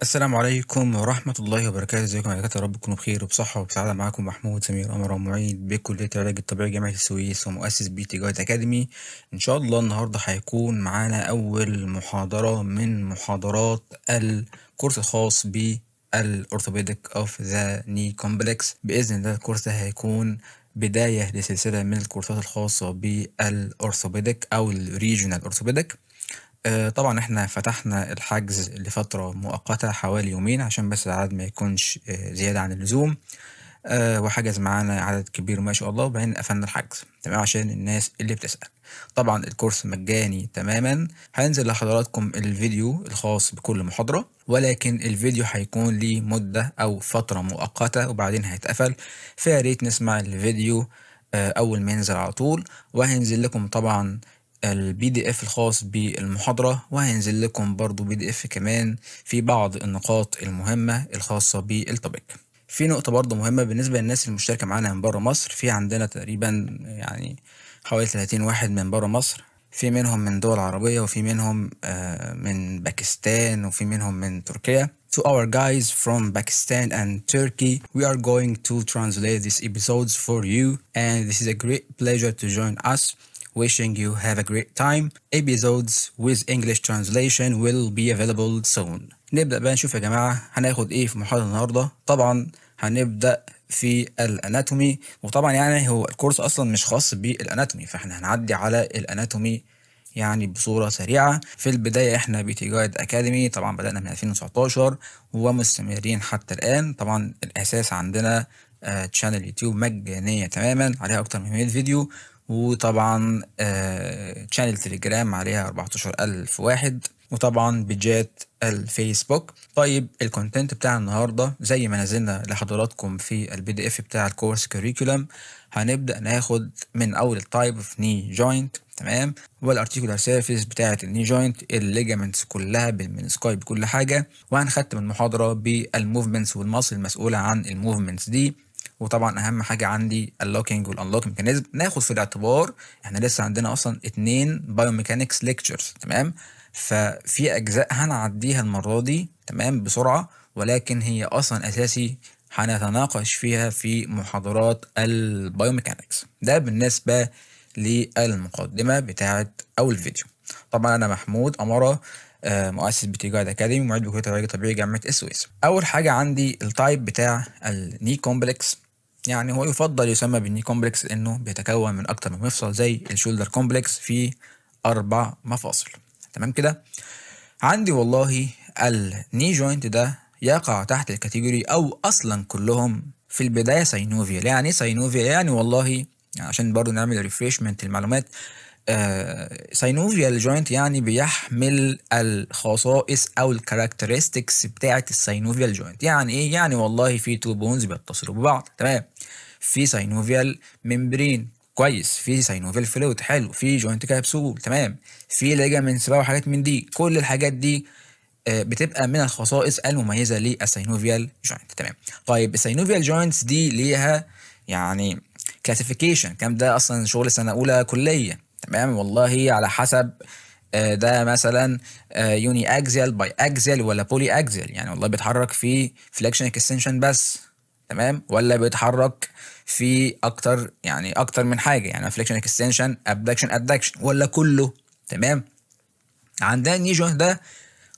السلام عليكم ورحمة الله وبركاته. ازيكم يا دكاترة؟ يا رب تكونوا بخير وبصحة وبسعادة. معاكم محمود سمير قمر، معيد بكلية العلاج الطبيعي جامعة السويس ومؤسس بيتي جايد أكاديمي. إن شاء الله النهاردة هيكون معانا أول محاضرة من محاضرات الكورس الخاص بالأورثوبيديك أوف ذا ني كومبلكس. بإذن الله الكورس ده هيكون بداية لسلسلة من الكورسات الخاصة بالأورثوبيديك أو الريجونال أورثوبيديك. طبعا احنا فتحنا الحجز لفترة مؤقتة حوالي يومين عشان بس العدد ما يكونش زيادة عن اللزوم. وحجز معانا عدد كبير ما شاء الله، وبعدين قفلنا الحجز تمام عشان الناس اللي بتسأل. طبعا الكورس مجاني تماما. هينزل لحضراتكم الفيديو الخاص بكل محاضرة، ولكن الفيديو هيكون ليه مدة أو فترة مؤقتة وبعدين هيتقفل، فيا ريت نسمع الفيديو أول ما ينزل على طول. وهينزل لكم طبعا البي دي اف الخاص بالمحاضرة، وهينزل لكم برضو بي دي اف كمان في بعض النقاط المهمة الخاصة بالتوبيك. في نقطة برضو مهمة بالنسبة للناس المشتركة معانا من برا مصر. في عندنا تقريبا يعني حوالي 30 واحد من برا مصر، في منهم من دول عربية وفي منهم من باكستان وفي منهم من تركيا. To our guys from Pakistan and Turkey, we are going to translate these episodes for you, and this is a great pleasure to join us. Wishing you have a great time. Episodes with English translation will be available soon. نبدأ بقى نشوف يا جماعة هناخد ايه في محاضرة النهاردة. طبعا هنبدأ في الاناتومي، وطبعا يعني هو الكورس اصلا مش خاص بالاناتومي، فاحنا هنعدي على الاناتومي يعني بصورة سريعة. في البداية احنا بيتي جايد اكاديمي، طبعا بدأنا من 2019 ومستمرين حتى الآن. طبعا الأساس عندنا تشانل يوتيوب مجانية تماما عليها أكتر من 100 فيديو، وطبعا تشانل تليجرام عليها 14,000 واحد، وطبعا بيجات الفيسبوك. طيب الكونتنت بتاع النهارده زي ما نزلنا لحضراتكم في البي دي اف بتاع الكورس كوريكولم، هنبدا ناخد من اول التايب اوف ني جوينت تمام، والارتيكولار سيرفيس بتاعه الني جوينت، الليجامنتس كلها بالمنسكاي بكل حاجه، وهنختم المحاضره بالموفمنتس والماسل المسؤوله عن الموفمنتس دي. وطبعا اهم حاجه عندي اللوكينج والانلوك ميكانيزم. ناخد في الاعتبار احنا لسه عندنا اصلا 2 بايوميكانكس ليكتشرز تمام، ففي اجزاء هنعديها المره دي تمام بسرعه، ولكن هي اصلا اساسي هنتناقش فيها في محاضرات البايوميكانكس. ده بالنسبه للمقدمه بتاعه اول فيديو. طبعا انا محمود أمارة، مؤسس بيتي جايد اكاديمي، معيد بكليه العلاج الطبيعي جامعه السويس. اول حاجه عندي التايب بتاع الني كومبلكس. يعني هو يفضل يسمى بالني كومبلكس لانه بيتكون من اكتر من مفصل زي الشولدر كومبلكس في 4 مفاصل تمام كده. عندي والله الني جوينت ده يقع تحت الكاتيجوري او اصلا كلهم في البدايه ساينوفيال. يعني ساينوفيال يعني والله يعني عشان برضو نعمل ريفريشمنت المعلومات، ساينوفيال جوينت يعني بيحمل الخصائص او الكاركترستكس بتاعه الساينوفيال جوينت. يعني ايه؟ يعني والله في 2 بونز بيتصلوا ببعض تمام، في ساينوفيال ممبرين كويس، في ساينوفيال فلويد حلو، في جوينت كابسول تمام، في ليجامنتس بقى وحاجات من دي. كل الحاجات دي بتبقى من الخصائص المميزه للساينوفيال جوينت تمام. طيب الساينوفيال جوينتس دي ليها يعني كلاسيفيكيشن كام؟ ده اصلا شغل سنه اولى كليه تمام. والله على حسب ده مثلا يوني اكزيال باي اكزيال ولا بولي اكزيال، يعني والله بيتحرك في فليكشن اكستنشن بس تمام، ولا بيتحرك في اكتر يعني اكتر من حاجه، يعني فليكشن اكستنشن ابدكشن ادكشن، ولا كله تمام. عندنا الني جوينت ده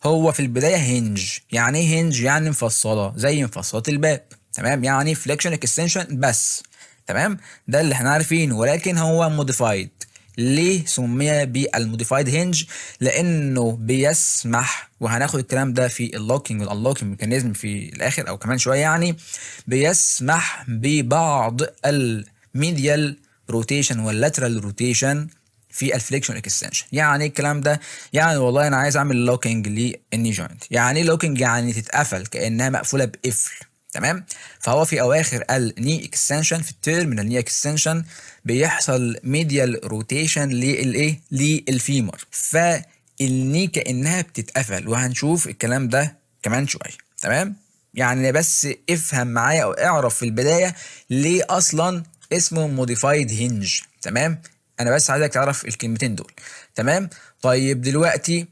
هو في البدايه هنج. يعني ايه هنج؟ يعني مفصله زي مفصلات الباب تمام، يعني فليكشن اكستنشن بس تمام، ده اللي احنا عارفينه. ولكن هو موديفايد. ليه سمي بالموديفايد هنج؟ لانه بيسمح، وهناخد الكلام ده في اللوكينج والانلوكينج ميكانيزم في الاخر او كمان شويه، يعني بيسمح ببعض الميديال روتيشن واللاترال روتيشن في الفليكشن اكستنشن. يعني الكلام ده يعني والله انا عايز اعمل لوكينج للني جوينت. يعني لوكينج يعني تتقفل كانها مقفوله بقفل تمام. فهو في اواخر الني اكستنشن في التيرمينال ني اكستنشن بيحصل ميديال روتيشن للايه؟ للفيمر، فالني كانها بتتقفل، وهنشوف الكلام ده كمان شويه تمام. يعني بس افهم معايا او اعرف في البدايه ليه اصلا اسمه موديفايد هنج تمام. انا بس عايزك تعرف الكلمتين دول تمام. طيب دلوقتي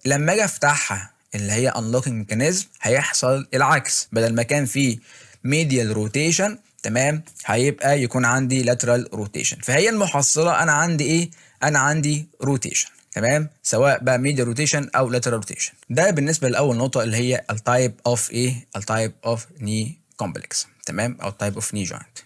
لما اجي افتحها اللي هي unlocking ميكانيزم هيحصل العكس، بدل ما كان في medial روتيشن تمام هيبقى يكون عندي lateral روتيشن. فهي المحصله انا عندي ايه؟ انا عندي روتيشن تمام، سواء بقى medial روتيشن او lateral روتيشن. ده بالنسبه لاول نقطه اللي هي التايب اوف ايه؟ التايب اوف ني كومبلكس تمام، او تايب اوف ني جوينت.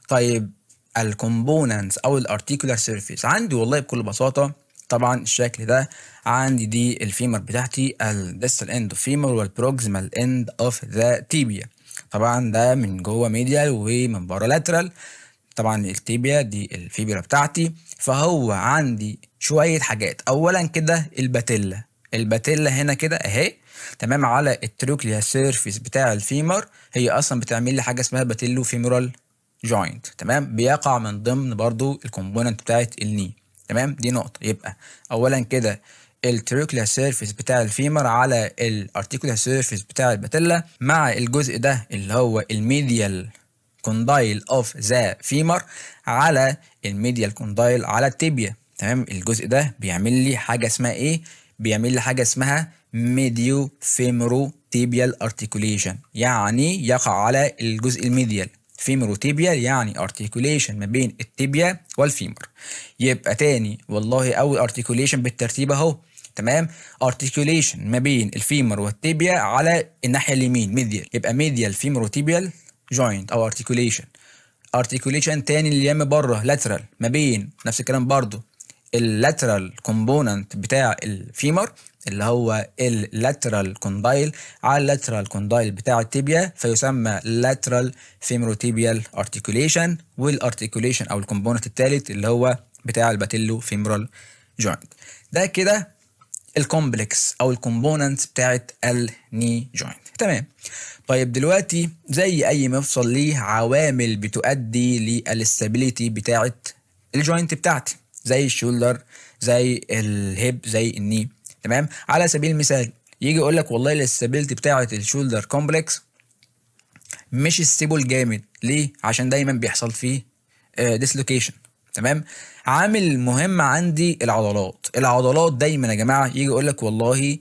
طيب الكومبوننتس او الارتيكولار سيرفيس عندي والله بكل بساطه طبعا الشكل ده. عندي دي الفيمر بتاعتي الديستال اند اوف فيمر والبروكسيمال اند اوف ذا تيبيا. طبعا ده من جوه ميديال ومن بره لاترال. طبعا التيبيا دي الفيبرا بتاعتي. فهو عندي شويه حاجات. اولا كده الباتيلا هنا كده اهي تمام على التروكليا سيرفيس بتاع الفيمر، هي اصلا بتعمل لي حاجه اسمها باتيلو فيمورال جوينت تمام، بيقع من ضمن برضو الكومبوننت بتاعت الني تمام. دي نقطه. يبقى اولا كده التروكليا سيرفيس بتاع الفيمر على الارتيكولار سيرفيس بتاع الباتيلا، مع الجزء ده اللي هو الميديال كوندايل اوف ذا فيمر على الميديال كوندايل على التيبيا تمام. الجزء ده بيعمل لي حاجه اسمها ايه؟ بيعمل لي حاجه اسمها ميديو فيمورو تيبيال ارتيكوليشن، يعني يقع على الجزء الميديال. فيمورو تيبيال يعني ارتيكوليشن ما بين التيبيا والفيمر. يبقى تاني والله اول ارتيكوليشن بالترتيب اهو تمام، ارتيكوليشن ما بين الفيمر والتيبيا على الناحيه اليمين ميديال، يبقى ميديال فيمورو تيبيال جوينت او ارتيكوليشن تاني اللي يم بره لاترال ما بين نفس الكلام برضو اللاترال كومبوننت بتاع الفيمر اللي هو اللاترال كوندايل على اللاترال كوندايل بتاع التيبيا، فيسمى لاترال فيموروتيبيال ارتيكوليشن. والارتيكوليشن او الكومبوننت الثالث اللي هو بتاع الباتيلو فيمورال جوينت. ده كده الكومبلكس او الكومبوننت بتاعت الني جوينت تمام. طيب دلوقتي زي اي مفصل ليه عوامل بتؤدي للاستابيليتي بتاعت الجوينت بتاعتي، زي الشولدر زي الهيب زي الني تمام. على سبيل المثال يجي يقول لك والله الاستابيليتي بتاعت الشولدر كومبلكس مش ستيبل جامد. ليه؟ عشان دايما بيحصل فيه ديسلوكيشن تمام. عامل مهم عندي العضلات دايما يا جماعه يجي يقول لك والله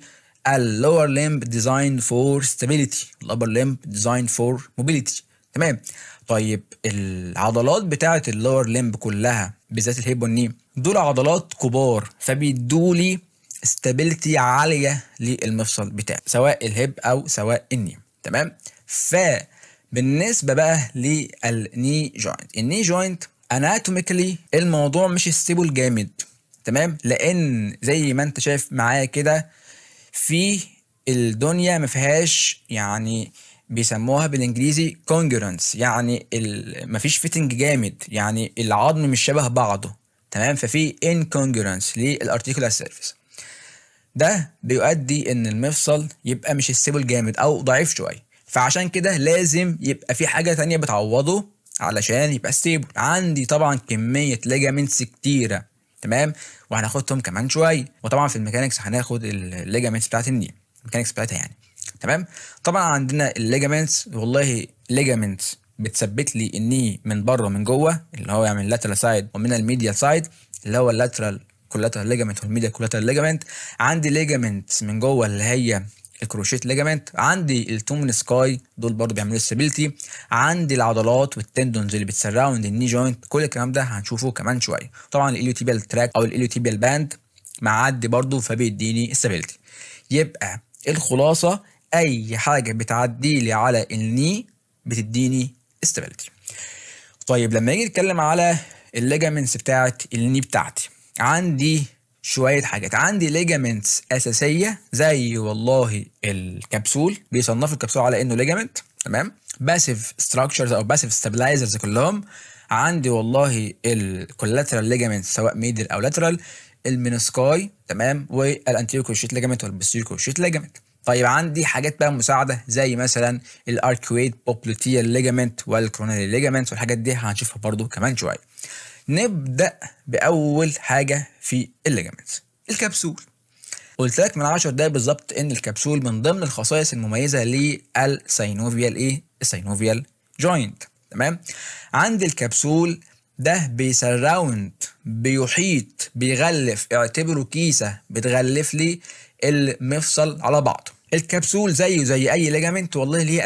اللور ليمب ديزاين فور ستابيليتي، الابر ليمب ديزاين فور موبيليتي تمام. طيب العضلات بتاعه اللور ليمب كلها بالذات الهيب والني دول عضلات كبار، فبيدولي استابيليتي عاليه للمفصل بتاعي سواء الهيب او سواء الني تمام. فبالنسبه بقى للني جوينت، الني جوينت اناتوميكالي الموضوع مش ستيبل جامد تمام، لان زي ما انت شايف معايا كده في الدنيا ما فيهاش يعني بيسموها بالانجليزي كونجرنس، يعني مفيش فيتنج جامد، يعني العظم مش شبه بعضه تمام. ففي انكونجرنس للارتيكولار سيرفيس، ده بيؤدي ان المفصل يبقى مش ستيبل جامد او ضعيف شويه. فعشان كده لازم يبقى في حاجه تانية بتعوضه علشان يبقى ستيبل. عندي طبعا كميه ليجامنتس كتيره تمام، وهناخدهم كمان شويه. وطبعا في الميكانكس هناخد الليجامنتس بتاعت الني، الميكانكس بتاعتها يعني تمام. طبعا عندنا الليجامنتس والله ليجامنتس بتثبت لي الني من بره ومن جوه، اللي هو يعني من اللاترال سايد ومن الميديال سايد اللي هو اللاترال كولاترال ليجامنت والميديال كولاترال ليجامنت. عندي ليجامنتس من جوه اللي هي الكروشيت ليجامنت. عندي التومن سكاي دول برضو بيعملوا ستابيليتي. عندي العضلات والتندونز اللي بتسراوند الني جوينت، كل الكلام ده هنشوفه كمان شويه. طبعا الاليوتيبيال تراك او الاليوتيبيال باند معدي برضو فبيديني ستابيليتي. يبقى الخلاصه اي حاجه بتعدي لي على الني بتديني ستابيليتي. طيب لما نيجي نتكلم على الليجامنتس بتاعت الني بتاعتي، عندي شويه حاجات. عندي ليجامنتس اساسيه زي والله الكبسول، بيصنفوا الكبسول على انه ليجامنت تمام. باسيف ستراكشرز او باسيف ستابلايزرز كلهم. عندي والله الكولاترال ليجامنت سواء ميدل او لاترال، المينسكاي تمام، والانتيريور كروشيت ليجامنت والبوستيريور كروشيت ليجامنت. طيب عندي حاجات بقى مساعده زي مثلا الاركويد بوبلوتيال ليجامنت والكرونالي ليجامنت، والحاجات دي هنشوفها برضو كمان شويه. نبدا باول حاجه في الليجامنتس، الكبسول. قلت لك من 10 دقايق بالظبط ان الكبسول من ضمن الخصائص المميزه للساينوفيال الساينوفيال جوينت تمام. عندي الكبسول ده بيسراوند بيحيط بيغلف، اعتبره كيسه بتغلف لي المفصل على بعضه. الكبسول زيه زي اي ليجامنت والله ليه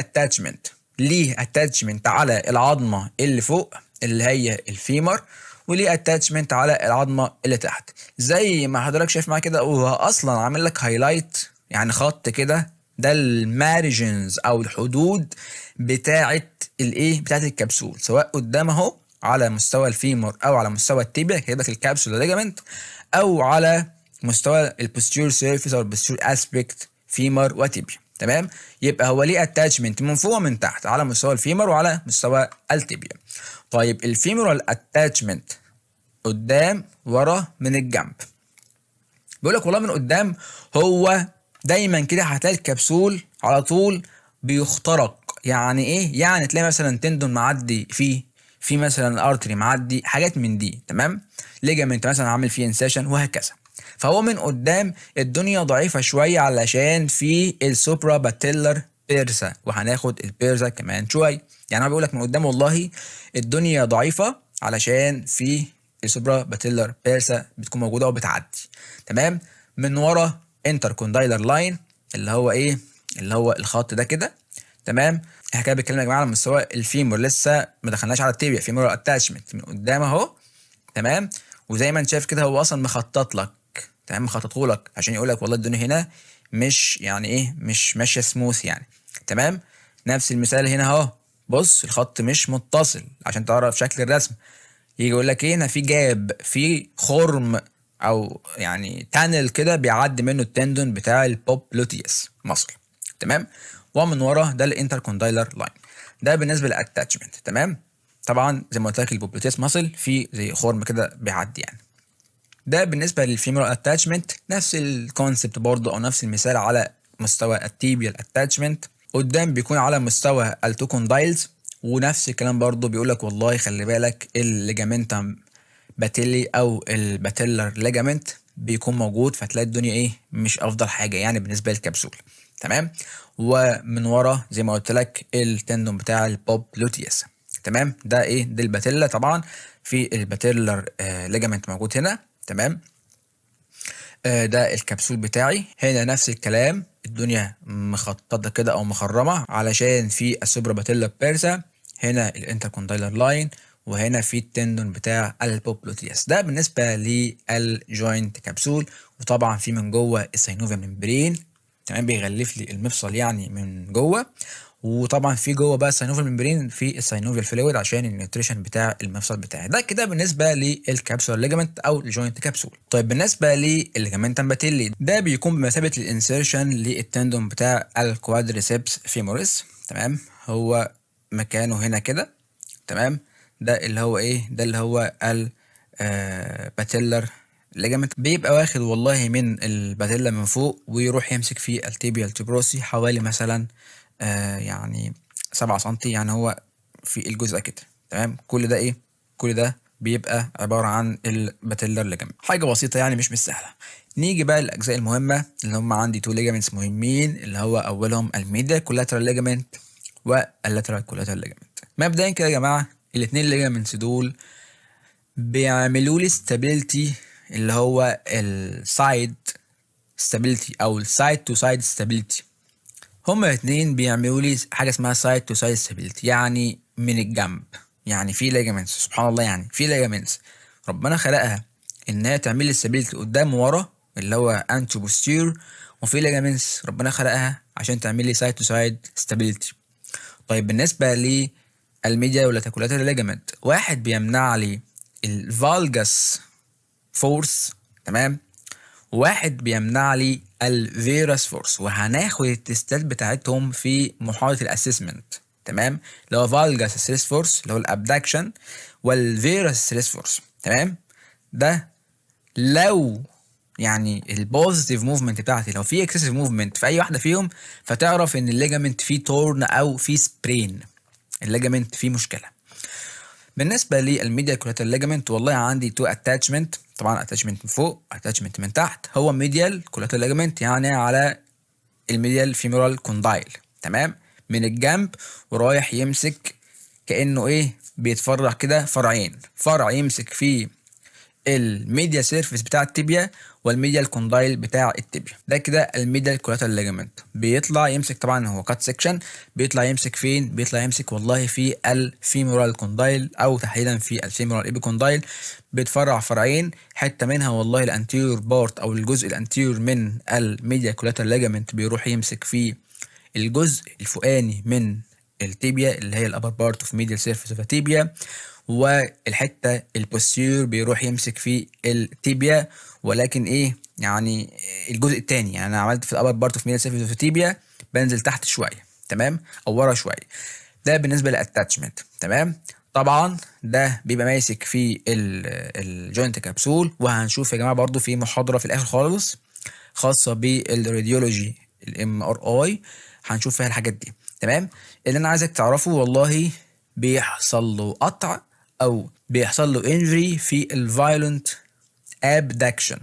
اتاتشمنت على العظمه اللي فوق اللي هي الفيمر، وليه اتاتشمنت على العظمه اللي تحت. زي ما حضرتك شايف معايا كده، وهو اصلا عامل لك هايلايت يعني خط كده، ده المارجنز او الحدود بتاعت الكبسول، سواء قدام اهو على مستوى الفيمور او على مستوى التيبيا كده الكبسول ليجامنت، او على مستوى البوستيريور سيرفيس او البوستيريور اسبيكت فيمر وتيبيا. تمام، يبقى هو ليه اتاتشمنت من فوق ومن تحت على مستوى الفيمر وعلى مستوى التيبيا. طيب الفيمورال اتاتشمنت قدام ورا من الجنب، بيقول لك والله من قدام هو دايما كده هتلاقي الكبسول على طول بيخترق. يعني ايه؟ يعني تلاقي مثلا تندون معدي فيه، في مثلا ارتري معدي، حاجات من دي. تمام، ليجامنت مثلا عامل فيه انسيشن وهكذا. فهو من قدام الدنيا ضعيفه شويه علشان في السوبرا باتيلر بيرسا، وهناخد البيرسا كمان شويه. يعني انا بقول لك من قدام والله الدنيا ضعيفه علشان في السوبرا باتيلر بيرسا بتكون موجوده وبتعدي. تمام، من ورا انتركوندايلر لاين اللي هو ايه؟ اللي هو الخط ده كده. تمام، احنا كده بنتكلم يا جماعه على مستوى الفيمور، لسه ما دخلناش على التيبيا. فيمور اتاتشمنت من قدام اهو. تمام، وزي ما انت شايف كده هو اصلا مخطط لك. تمام، مخططه لك عشان يقول لك والله الدنيا هنا مش يعني ايه، مش ماشيه سموث يعني. تمام، نفس المثال هنا اهو، بص الخط مش متصل عشان تعرف شكل الرسم. يجي يقول لك ايه؟ هنا في جاب، في خرم او يعني تانل كده بيعدي منه التندون بتاع البوبلوتيوس ماسل. تمام، ومن ورا ده الانتركوندايلر لاين. ده بالنسبه للاتاتشمنت. تمام، طبعا زي ما قلت لك البوبلوتيوس ماسل في زي خرم كده بيعدي يعني. ده بالنسبه للفيمورال اتاتشمنت، نفس الكونسبت برضه او نفس المثال على مستوى التيبيال اتاتشمنت. قدام بيكون على مستوى التو كوندايلز، ونفس الكلام برضه بيقول لك والله خلي بالك الليجامنتم باتيلي او الباتيلر ليجامنت بيكون موجود، فتلاقي الدنيا ايه؟ مش افضل حاجه يعني بالنسبه للكبسول. تمام، ومن ورا زي ما قلت لك التندون بتاع البوبلوتيوس. تمام، ده ايه؟ ده الباتيلا طبعا، في الباتيلر ليجامنت موجود هنا. تمام، ده الكبسول بتاعي. هنا نفس الكلام، الدنيا مخططه كده او مخرمه علشان في السوبرا باتيلا بيرسا، هنا الانتركوندايلر لاين، وهنا في التندون بتاع البوبلوتيوس. ده بالنسبه للجوينت كبسول. وطبعا في من جوه الساينوفيال ممبرين، تمام، بيغلف لي المفصل يعني من جوه. وطبعا في جوه بقى الساينوفيال ممبرين في الساينوفيال فلويد عشان النيوتريشن بتاع المفصل بتاعي. ده كده بالنسبه للكابسولار ليجامنت او الجوينت كبسول. طيب بالنسبه للليجامنتم باتيلي، ده بيكون بمثابه الانسيرشن للتندون بتاع الكوادريسبس فيموريس. تمام، هو مكانه هنا كده. تمام، ده اللي هو ايه؟ ده اللي هو باتيلر ليجامنت، بيبقى واخد والله من الباتيلا من فوق ويروح يمسك في التيبيال تيبروسي حوالي مثلا يعني 7 سنتي، يعني هو في الجزء كده. تمام، كل ده ايه؟ كل ده بيبقى عبارة عن الباتيلر ليجامنت. حاجة بسيطة يعني مش سهلة. نيجي بقى للأجزاء المهمة اللي هم عندي 2 ليجامنتس مهمين، اللي هو أولهم الميديال كولاترال ليجامنت واللاترال كولاترال ليجامنت. مبدئيا كده يا جماعة الاتنين ليجامنتس دول بيعملوا لي ستابيليتي، اللي هو السايد ستابيليتي او السايد تو سايد ستابيليتي. هما الاثنين بيعملوا لي حاجه اسمها سايد تو سايد ستابيليتي، يعني من الجنب. يعني في ليجامنتس سبحان الله، يعني في ليجامنتس ربنا خلقها انها تعمل لي ستابيليتي قدام وورا اللي هو انتو بوستير، وفي ليجامنتس ربنا خلقها عشان تعمل لي سايد تو سايد ستابيليتي. طيب بالنسبه للميديا واللاتيكولاتر ليجامنت، واحد بيمنع لي الفالجاس فورس، تمام، واحد بيمنع لي الفيروس فورس، وهناخد التستات بتاعتهم في محاضرة الاسسمنت. تمام، اللي هو فالجاس ستريس فورس اللي هو الابدكشن، والفيروس ستريس فورس. تمام، ده لو يعني البوزيتيف موفمنت بتاعتي لو في اكسسيف موفمنت في اي واحده فيهم، فتعرف ان الليجامنت فيه تورن او فيه سبرين، الليجامنت فيه مشكله. بالنسبه للميديال كولاترال ليجامنت والله عندي 2 اتاتشمنت، طبعا اتاتشمنت من فوق اتاتشمنت من تحت. هو ميديال كولاترال ليجامنت يعني على الميديال فيمورال كوندايل، تمام، من الجنب ورايح يمسك كانه ايه؟ بيتفرع كده فرعين، فرع يمسك فيه الميديا سيرفيس بتاع التibia والميديال كوندايل بتاع التibia. ده كده الميديال كولاترال ليجامنت بيطلع يمسك، طبعا هو كات سيكشن، بيطلع يمسك فين؟ بيطلع يمسك والله في الفيمورال كوندايل او تحديدا في الفيمورال ايبي كوندايل. بيتفرع فرعين، حته منها والله الانتيريور بارت او الجزء الانتيريور من الميديال كولاترال ليجامنت بيروح يمسك في الجزء الفوقاني من التibia اللي هي الابر بارت اوف ميديال سيرفيس اوف التibia، والحته البوستير بيروح يمسك في التيبيا، ولكن ايه يعني الجزء الثاني. يعني انا عملت في الابر بارت اوف ميديال سيرفيس اوف التيبيا، بنزل تحت شويه، تمام، او ورا شويه. ده بالنسبه للاتاتشمنت، تمام. طبعا ده بيبقى ماسك في الجوينت كابسول، وهنشوف يا جماعه برضو في محاضره في الاخر خالص خاصه بالراديولوجي الMRI، هنشوف فيها الحاجات دي، تمام. اللي انا عايزك تعرفه والله بيحصل له قطع او بيحصل له انجري في الفايولنت ابدكشن.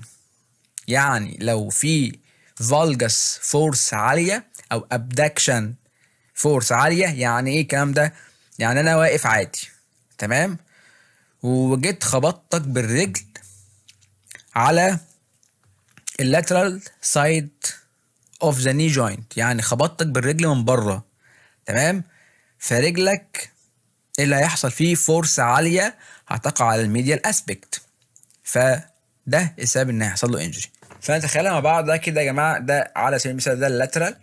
يعني لو في فالجس فورس عاليه او ابدكشن فورس عاليه، يعني ايه الكلام ده؟ يعني انا واقف عادي، تمام، وجيت خبطتك بالرجل على اللاترال سايد اوف ذا ني جوينت، يعني خبطتك بالرجل من بره، تمام. فرجلك اللي هيحصل فيه فورس عاليه هتقع على الميديال اسبكت، فده السبب ان هيحصل له انجري. فنتخيلها مع بعض. ده كده يا جماعه، ده على سبيل المثال ده اللاترال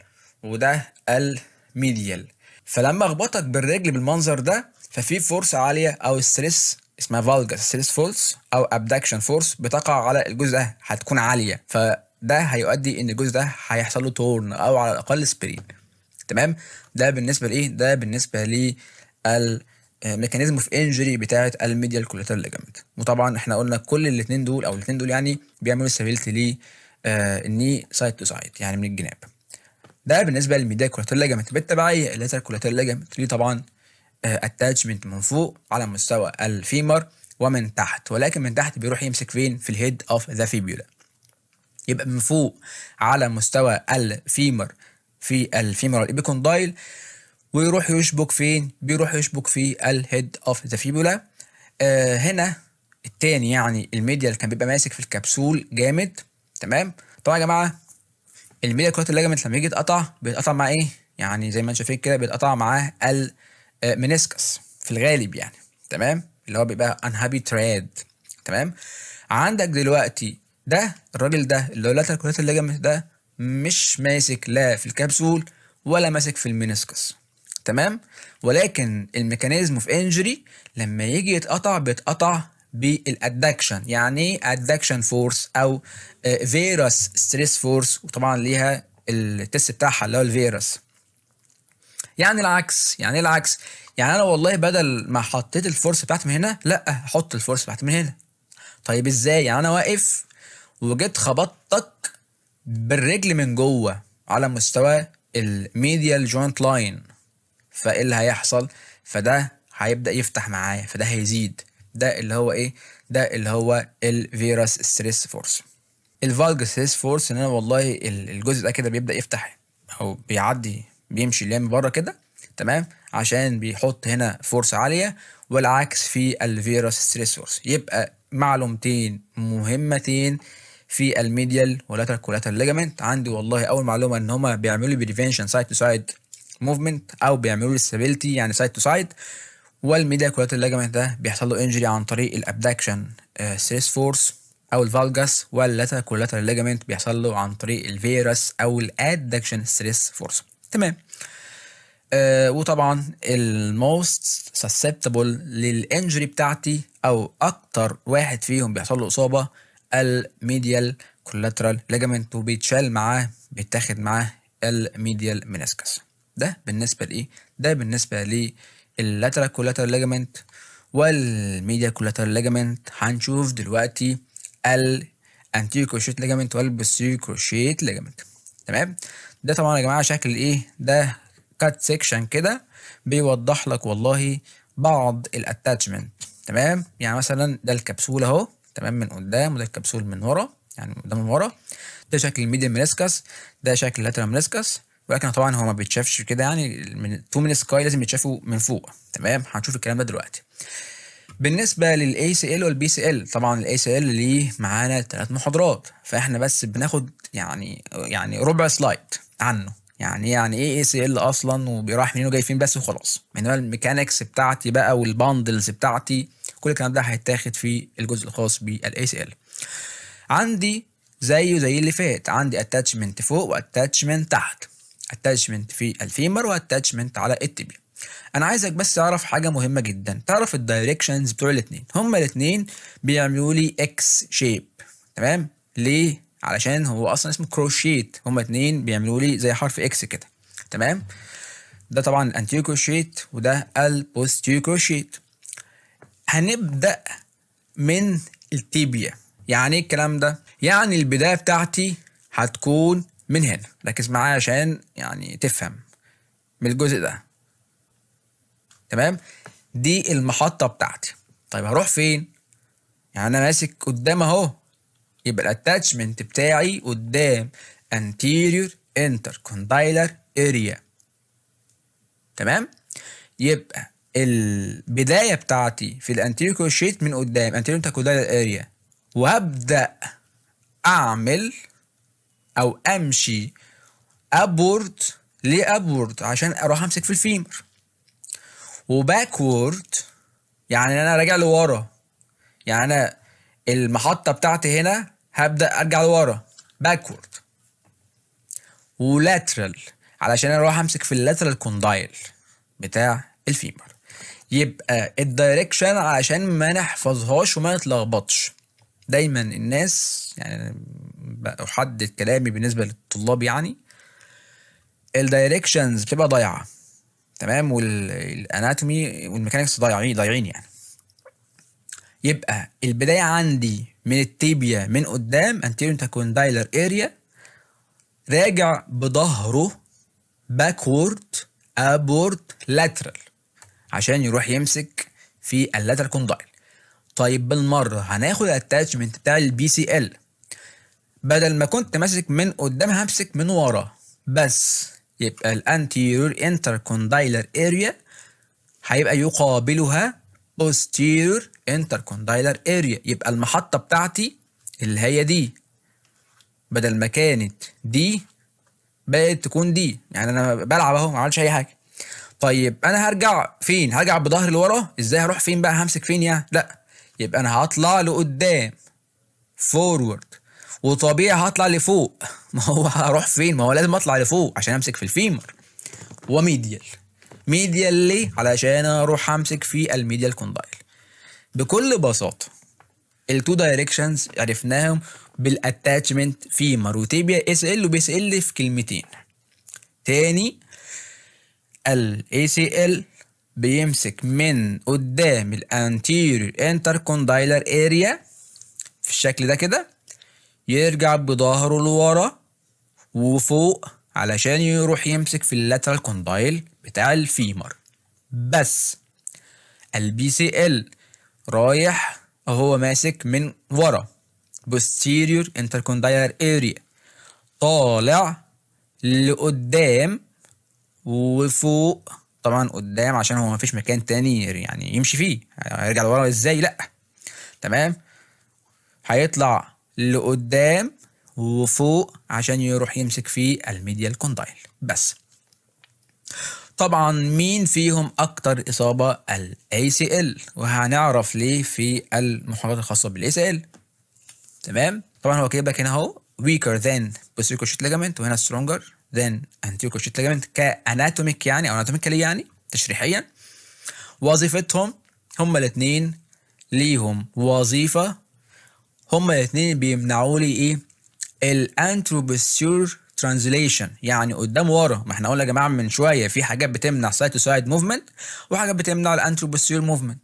وده الميديال. فلما اخبطك بالرجل بالمنظر ده، ففي فورس عاليه او ستريس اسمها فالجس ستريس فورس او ابدكشن فورس بتقع على الجزء ده، هتكون عاليه، فده هيؤدي ان الجزء ده هيحصل له تورن او على الاقل سبرين، تمام. ده بالنسبه لايه؟ ده بالنسبه ل الميكانيزم اوف انجري بتاعه الميديال كولاترال ليجامنت. وطبعا احنا قلنا كل الاثنين دول يعني بيعملوا ستابيليتي للني سايد تو سايد، يعني من الجناب. ده بالنسبه للميديال كولاترال ليجامنت. بالتبعيه اللاترال كولاترال ليجامنت ليه طبعا اتاتشمنت من فوق على مستوى الفيمر ومن تحت، ولكن من تحت بيروح يمسك فين؟ في الهيد اوف ذا فيبولا. يبقى من فوق على مستوى الفيمر في الفيمورال ايبيكوندايل، ويروح يشبك فين؟ بيروح يشبك في الهيد اوف ذا فيبولا. هنا التاني يعني الميديال كان بيبقى ماسك في الكبسول جامد، تمام. طبعا يا جماعه الميديال كولاترال ليجامنت لما يجي يتقطع بيتقطع مع ايه؟ يعني زي ما انتم شايفين كده بيتقطع معاه المينيسكس في الغالب يعني، تمام، اللي هو بيبقى انهابي تراد، تمام. عندك دلوقتي ده الراجل ده اللي هو اللاترال كولاترال ليجامنت ده مش ماسك لا في الكبسول ولا ماسك في المينيسكس، تمام. ولكن الميكانيزم اوف انجري لما يجي يتقطع بيتقطع بالادكشن. يعني ايه ادكشن فورس او فيروس ستريس فورس؟ وطبعا ليها التست بتاعها اللي هو الفيروس. يعني العكس. يعني ايه العكس؟ يعني انا والله بدل ما حطيت الفورس بتاعتي من هنا، لا احط الفورس بتاعتي من هنا. طيب ازاي؟ يعني انا واقف وجيت خبطتك بالرجل من جوه على مستوى الميديال جوينت لاين، فايه اللي هيحصل؟ فده هيبدا يفتح معايا، فده هيزيد. ده اللي هو ايه؟ ده اللي هو الفيروس ستريس فورس. الفالجس ستريس فورس ان انا والله الجزء ده كده بيبدا يفتح او بيعدي بيمشي لين بره كده، تمام، عشان بيحط هنا فورس عاليه، والعكس في الفيروس ستريس فورس. يبقى معلومتين مهمتين في الميديال ولاترال كولاترال ليجامنت عندي. والله اول معلومه ان هما بيعملوا لي بريفنشن سايد تو سايد موفمنت او بيعملوا لي ستابيليتي يعني سايد تو سايد. والميديال كولاترال ليجامنت ده بيحصل له انجري عن طريق الابدكشن ستريس فورس او الفالجاس، واللاترال كولاترال ليجامنت بيحصل له عن طريق الفيروس او الادكشن ستريس فورس، تمام. وطبعا الموست سسبتبل للانجري بتاعتي او اكتر واحد فيهم بيحصل له اصابه الميديال كولاترال ليجامنت، وبيتشال معاه بيتاخد معاه الميديال مينيسكس. ده بالنسبه لايه؟ ده بالنسبه لللاترال كولاترال ليجامنت. والميديال كولاترال ليجامنت هنشوف دلوقتي الانتيريور كروشيت ليجامنت والبوستيريور كروشيت ليجامنت، تمام. ده طبعا يا جماعه شكل ايه؟ ده كات سيكشن كده بيوضح لك والله بعض الاتاتشمنت، تمام. يعني مثلا ده الكبسول اهو، تمام، من قدام، وده الكبسول من ورا، يعني من قدام من ورا. ده شكل الميديال مينيسكس، ده شكل اللاترال مينيسكس، ولكن طبعا هو ما بيتشافش كده، يعني من تو مينيسكاي لازم يتشافوا من فوق، تمام. هنشوف الكلام ده دلوقتي. بالنسبه للاي سي ال والبي سي ال، طبعا الاي سي ال ليه معانا 3 محاضرات، فاحنا بس بناخد يعني ربع سلايد عنه. يعني ايه اي سي ال اصلا وبيروح منين وجاي فين بس وخلاص. انما الميكانكس بتاعتي بقى والباندلز بتاعتي كل الكلام ده هيتاخد في الجزء الخاص بالاي سي ال. عندي زيه زي اللي فات، عندي اتاتشمنت فوق واتاتشمنت تحت، اتاتشمنت في الفيمر واتاتشمنت على التibia. انا عايزك بس تعرف حاجه مهمه جدا، تعرف الدايركشنز بتوع الاثنين. هما الاثنين بيعملوا لي اكس شيب، تمام؟ ليه؟ علشان هو اصلا اسمه كروشيت، هما الاثنين بيعملوا لي زي حرف اكس كده، تمام؟ ده طبعا الانتيريور كروشيت وده البوستيريور كروشيت. هنبدا من التيبيا. يعني ايه الكلام ده؟ يعني البدايه بتاعتي هتكون من هنا، ركز معايا عشان يعني تفهم من الجزء ده، تمام؟ دي المحطه بتاعتي. طيب هروح فين؟ يعني انا ماسك قدام اهو، يبقى الاتاتشمنت بتاعي قدام anterior intercondylar area، تمام؟ يبقى البدايه بتاعتي في الانتيريور كروشيت من قدام anterior intercondylar area، وهبدا اعمل او امشي ابورد. ليه ابورد؟ عشان اروح امسك في الفيمر. وباكورد يعني انا راجع لورا، يعني انا المحطه بتاعتي هنا هبدا ارجع لورا باكورد. ولاترال علشان اروح امسك في اللاترال كوندايل بتاع الفيمر. يبقى الدايركشن علشان ما نحفظهاش وما نتلخبطش. دايما الناس يعني بحدد كلامي بالنسبه للطلاب، يعني الدايركشنز بتبقى ضايعه، تمام؟ والاناتومي والميكانكس ضايعين يعني. يبقى البدايه عندي من التيبيا من قدام anterior intercondylar area، راجع بظهره باكورد ابورد لاترال عشان يروح يمسك في اللاترال كوندايل. طيب بالمره هناخد الاتاتشمنت بتاع البي سي ال، بدل ما كنت ماسك من قدام همسك من ورا بس. يبقى الانتيريور انتركوندايلر اريا هيبقى يقابلها posterior intercondylar area. يبقى المحطة بتاعتي اللي هي دي، بدل ما كانت دي بقت تكون دي. يعني انا بلعب اهو ما عملتش اي حاجة. طيب انا هرجع فين؟ هرجع بظهري لورا. ازاي هروح فين بقى؟ همسك فين يعني؟ لا، يبقى انا هطلع لقدام فورورد، وطبيعي هطلع لفوق. ما هو هروح فين؟ ما هو لازم اطلع لفوق عشان امسك في الفيمر. وميديال. ميديال ليه؟ علشان اروح امسك في الميديال كوندايل. بكل بساطه التو دايركشنز عرفناهم بالاتاتشمنت فيمر وتيبيا اس ال وبي اس ال في كلمتين. تاني، الاي سي ال بيمسك من قدام الانتيريور انتركوندايلر اريا في الشكل ده كده، يرجع بظهره لورا وفوق علشان يروح يمسك في اللاترال كوندايل بتاع الفيمر. بس البي سي ال رايح اهو ماسك من ورا posterior intercondylar area، طالع لقدام وفوق. طبعا قدام عشان هو مفيش مكان تاني يعني يمشي فيه، هيرجع لورا ازاي؟ لا، تمام؟ هيطلع لقدام وفوق عشان يروح يمسك في الميديال كوندايل بس. طبعا مين فيهم اكتر اصابه؟ الاي سي ال، وهنعرف ليه في المحاضرات الخاصه بالاي سي ال، تمام؟ طبعا هو كاتب لك هنا اهو weaker than posterior cruciate ligament، وهنا stronger than anterior cruciate ligament كاناتوميك يعني او اناتوميكالي يعني تشريحيا. وظيفتهم هما الاثنين ليهم وظيفه، هما الاثنين بيمنعوا لي ايه؟ الانتروبوستيرور ترانزليشن، يعني قدام ورا. ما احنا قلنا يا جماعه من شويه في حاجات بتمنع سايد تو سايد موفمنت وحاجات بتمنع الانتروبوستيرور موفمنت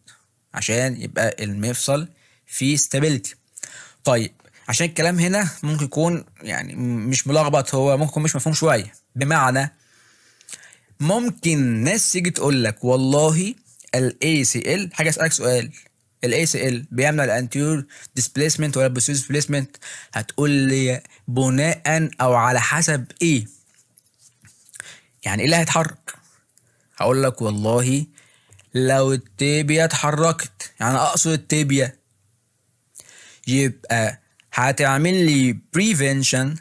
عشان يبقى المفصل فيه ستابيليتي. طيب عشان الكلام هنا ممكن يكون يعني مش ملخبط، هو ممكن يكون مش مفهوم شويه. بمعنى ممكن ناس تيجي تقول لك والله الاي سي ال، حاجه اسالك سؤال، الاي سي ال بيمنع الانتيور ديسبيسمنت ولا البوستيريور ديسبيسمنت؟ هتقول لي بناء او على حسب ايه؟ يعني ايه اللي هيتحرك؟ هقول لك والله لو التيبيا اتحركت، يعني اقصد التيبيا، يبقى هتعمل لي بريفنشن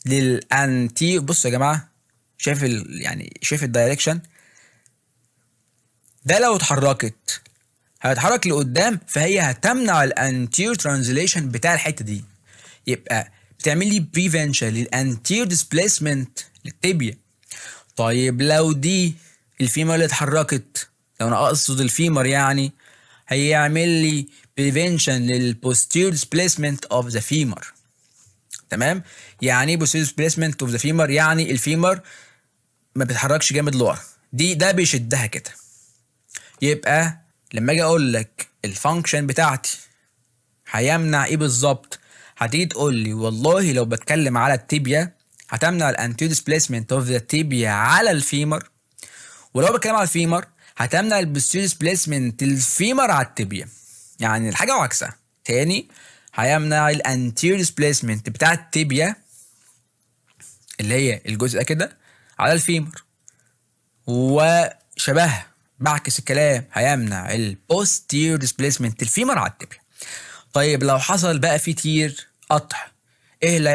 للانتي. بصوا يا جماعه، شايف يعني شايف الدايركشن ده؟ لو اتحركت هتتحرك لقدام، فهي هتمنع الانتير ترانزليشن بتاع الحته دي، يبقى بتعمل لي بريفنشن للانتير ديسبيسمنت للتيبيا. طيب لو دي الفيمر اللي اتحركت، لو انا اقصد الفيمر، يعني هيعمل لي prevention للposterior displacement of the femur. تمام؟ يعني ايه posterior displacement of the femur؟ يعني الفيمر ما بيتحركش جامد لورا، ده بيشدها كده. يبقى لما اجي اقول لك الفانكشن بتاعتي هيمنع ايه بالظبط، هتيجي تقول لي والله لو بتكلم على التيبيا هتمنع الانتير ديسبيسمنت اوف ذا تيبيا على الفيمر، ولو بتكلم على الفيمر هتمنع البوستير ديسبيسمنت الفيمر على التيبيا، يعني الحاجه وعكسها. تاني، هيمنع الانتير ديسبيسمنت بتاع التيبيا اللي هي الجزء ده كده على الفيمر، وشبه بعكس الكلام هيمنع البوستير ديسبيسمنت الفيمر على التيبيا. طيب لو حصل بقى في تير قطع، ايه اللي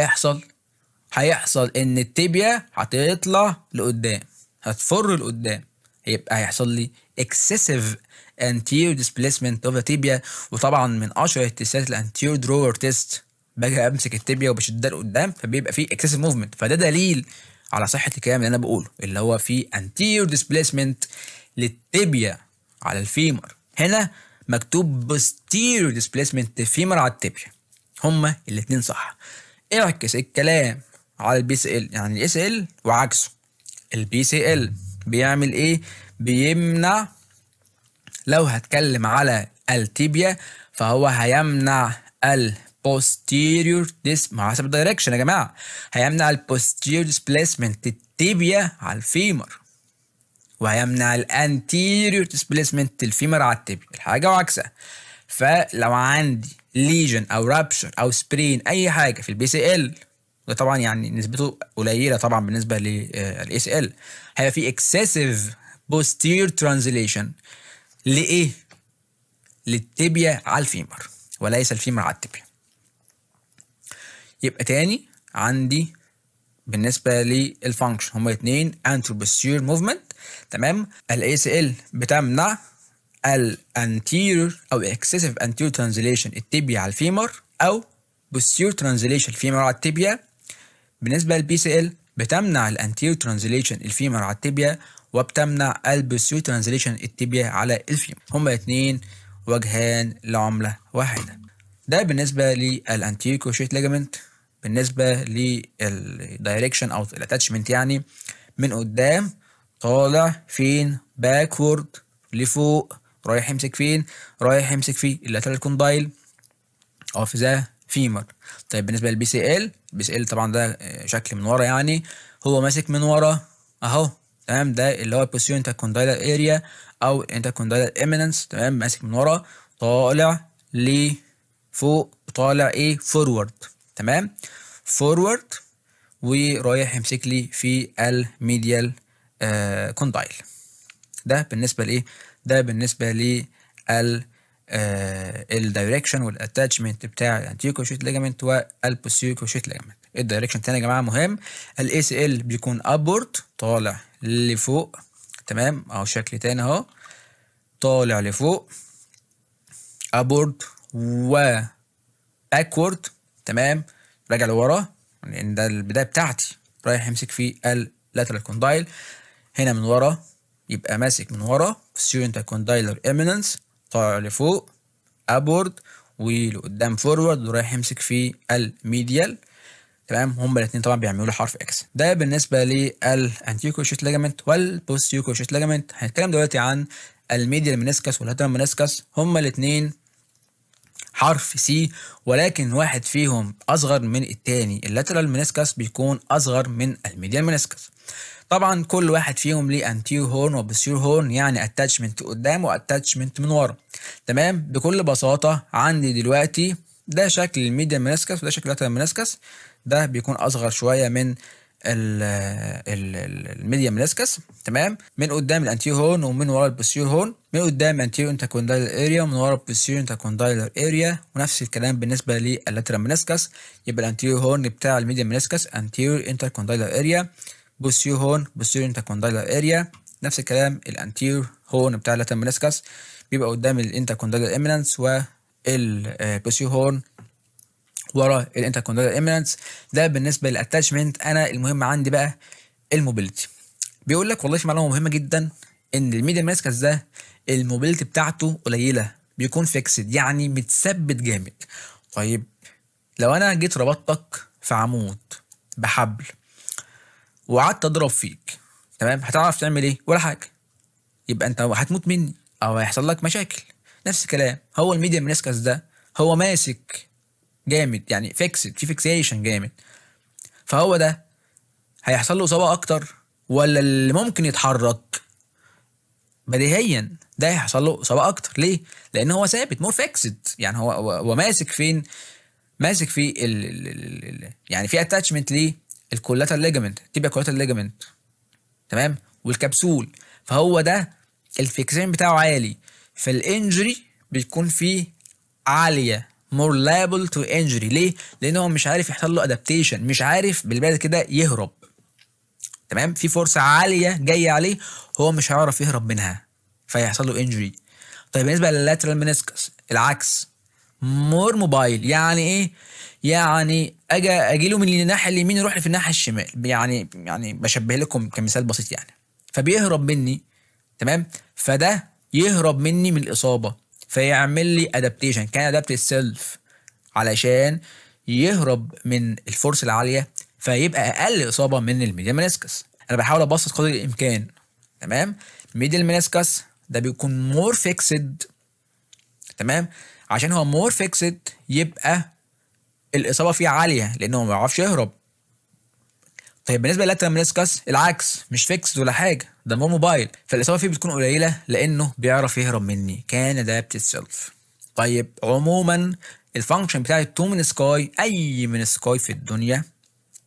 هيحصل ان التيبيا هتطلع لقدام، هتفر لقدام، هيحصل لي excessive anterior displacement of the tibia. وطبعا من اشهر التستات الانتير درور تيست، باجي امسك التيبيا وبشدها لقدام فبيبقى فيه excessive movement، فده دليل على صحه الكلام اللي انا بقوله، اللي هو فيه anterior displacement للتيبيا على الفيمر. هنا مكتوب posterior displacement الفيمر على التيبيا، هما الاتنين صح. اعكس الكلام على البي سي ال، يعني الاي سي ال وعكسه. البي سي ال بيعمل ايه؟ بيمنع، لو هتكلم على التيبيا فهو هيمنع البوستيريور مع حسب الدايركشن يا جماعه، هيمنع البوستيريور ديسبيسمنت التيبيا على الفيمر، وهيمنع الانتيريور ديسبيسمنت الفيمر على التيبيا، الحاجه وعكسها. فلو عندي ليجن او رابشر او سبرين اي حاجه في البي سي ال، ده طبعا يعني نسبته قليله طبعا بالنسبه للاي سي ال، هيبقى في اكسسيف بوستير ترانزليشن لايه؟ للتيبيا على الفيمر وليس الفيمر على التيبيا. يبقى تاني عندي بالنسبه للفانكشن هما اتنين، انترو بوستير موفمنت، تمام؟ الاي سي ال بتمنع الانتيريور او اكسسيف انتيريور ترانزليشن التيبيا على الفيمر، او بوستير ترانزليشن الفيمر على التيبيا. بالنسبه للبي سي ال بتمنع الانتيريور ترانزليشن الفيمر على التيبيا، وبتمنع البوستير ترانزليشن التيبيا على الفيمر. هما اتنين وجهان لعمله واحده. ده بالنسبه للانتيريور كروشيت ليجامنت. بالنسبه للدايركشن او الاتاتشمنت، يعني من قدام طالع فين؟ باكورد لفوق، رايح يمسك فين؟ رايح يمسك في اللاترال كوندايل اوف ذا فيمر. طيب بالنسبه للبي سي ال، البي سي ال طبعا ده شكل من ورا، يعني هو ماسك من ورا اهو، تمام؟ ده اللي هو posterior intercondylar area او intercondylar eminence، تمام؟ ماسك من ورا طالع لفوق، طالع ايه؟ فورورد، تمام؟ فورورد، ورايح يمسك لي في الميديال كوندايل. ده بالنسبه لايه؟ ده بالنسبه لل الدايركشن والاتاتشمنت بتاع الانتيريور كروشيت ليجامنت والبوستيريور كروشيت ليجامنت. الدايركشن تاني يا جماعه مهم، الاي سي ال بيكون ابورد، طالع لفوق، تمام؟ اهو شكل تاني اهو، طالع لفوق ابورد، و باكورد، تمام؟ راجع لورا، لان ده البدايه بتاعتي، رايح يمسك في اللاترال كوندايل. هنا من ورا يبقى ماسك من ورا posterior intercondylar eminence، طالع لفوق ابورد، ولقدام فورورد، ورايح يمسك في الميديال، تمام؟ هما الاثنين طبعا بيعملوا له حرف اكس. ده بالنسبه للانتيريور كروشيت ليجامنت والبوستيريور كروشيت ليجامنت. هنتكلم دلوقتي عن الميديال منسكس واللاترال منسكس. هما الاثنين حرف سي، ولكن واحد فيهم اصغر من الثاني. اللاترال منسكس بيكون اصغر من الميديال منسكس. طبعا كل واحد فيهم ليه انتيريور هورن وبوستيريور هورن، يعني اتاتشمنت قدام واتاتشمنت من ورا، تمام؟ بكل بساطه عندي دلوقتي ده شكل الميديال منسكس وده شكل اللاترال منسكس. ده بيكون اصغر شويه من الميديال منسكس. تمام، من قدام الانتيريور هون ومن ورا البوستيريور هون، من قدام انتيريور انتركوندايلر اريا ومن ورا البوستيريور انتركوندايلر اريا، ونفس الكلام بالنسبه لللاترال منسكس. يبقى الانتيريور هون بتاع الميديال منسكس انتيريور انتركوندايلر اريا، بوستيريور هون بوستيريور انتركوندايلر اريا. نفس الكلام الانتيريور هون بتاع اللاترال منسكس بيبقى قدام الانتركوندايلر امينانس، والبوستيريور هون ورا الانتركوندايلر امينانس. ده بالنسبه للاتاتشمنت. انا المهم عندي بقى الموبيليتي. بيقول لك والله في معلومه مهمه جدا، ان الميديال منسكس ده الموبيليتي بتاعته قليله، بيكون فيكسد يعني متثبت جامد. طيب لو انا جيت ربطتك في عمود بحبل وقعدت اضرب فيك، تمام، هتعرف تعمل ايه؟ ولا حاجه. يبقى انت هتموت مني او هيحصل لك مشاكل. نفس الكلام هو الميديال منسكس ده هو ماسك جامد، يعني فيكسد، في فيكسيشن جامد، فهو ده هيحصل له اصابه اكتر ولا اللي ممكن يتحرك؟ بديهيا ده هيحصل له اصابه اكتر. ليه؟ لان هو ثابت، مور فيكسد، يعني هو ماسك فين؟ ماسك في يعني في اتاتشمنت ليه الكولاتال ليجامنت، تبقى كولاتال ليجامنت، تمام، والكبسول. فهو ده الفيكسين بتاعه عالي، فالانجري بيكون فيه عاليه، more liable to injury. ليه؟ لان هو مش عارف يحصل له ادابتيشن، مش عارف بالبلد كده يهرب. تمام، في فرصه عاليه جايه عليه هو مش هيعرف يهرب منها، فيحصل له انجري. طيب بالنسبه لللاترال منسكس العكس، مور موبايل. يعني ايه؟ يعني اجي له من الناحيه اليمين يروح لي في الناحيه الشمال، يعني بشبه لكم كمثال بسيط يعني. فبيهرب مني، تمام، فده يهرب مني من الاصابه، فيعمل لي ادابتيشن، كان ادابت السيلف علشان يهرب من الفورس العاليه، فيبقى اقل اصابه من الميديال منسكس. انا بحاول ابسط قدر الامكان. تمام، الميديال منسكس ده بيكون مور فيكسد، تمام، عشان هو مور فيكسد يبقى الاصابه فيه عاليه لانه ما بيعرفش يهرب. طيب بالنسبه للاترال منسكس العكس، مش فيكسد ولا حاجه، ده مور موبايل، فالاصابه فيه بتكون قليله لانه بيعرف يهرب مني، كان ادابت سيلف. طيب عموما الفانكشن بتاع التو منسكاي، اي منسكاي في الدنيا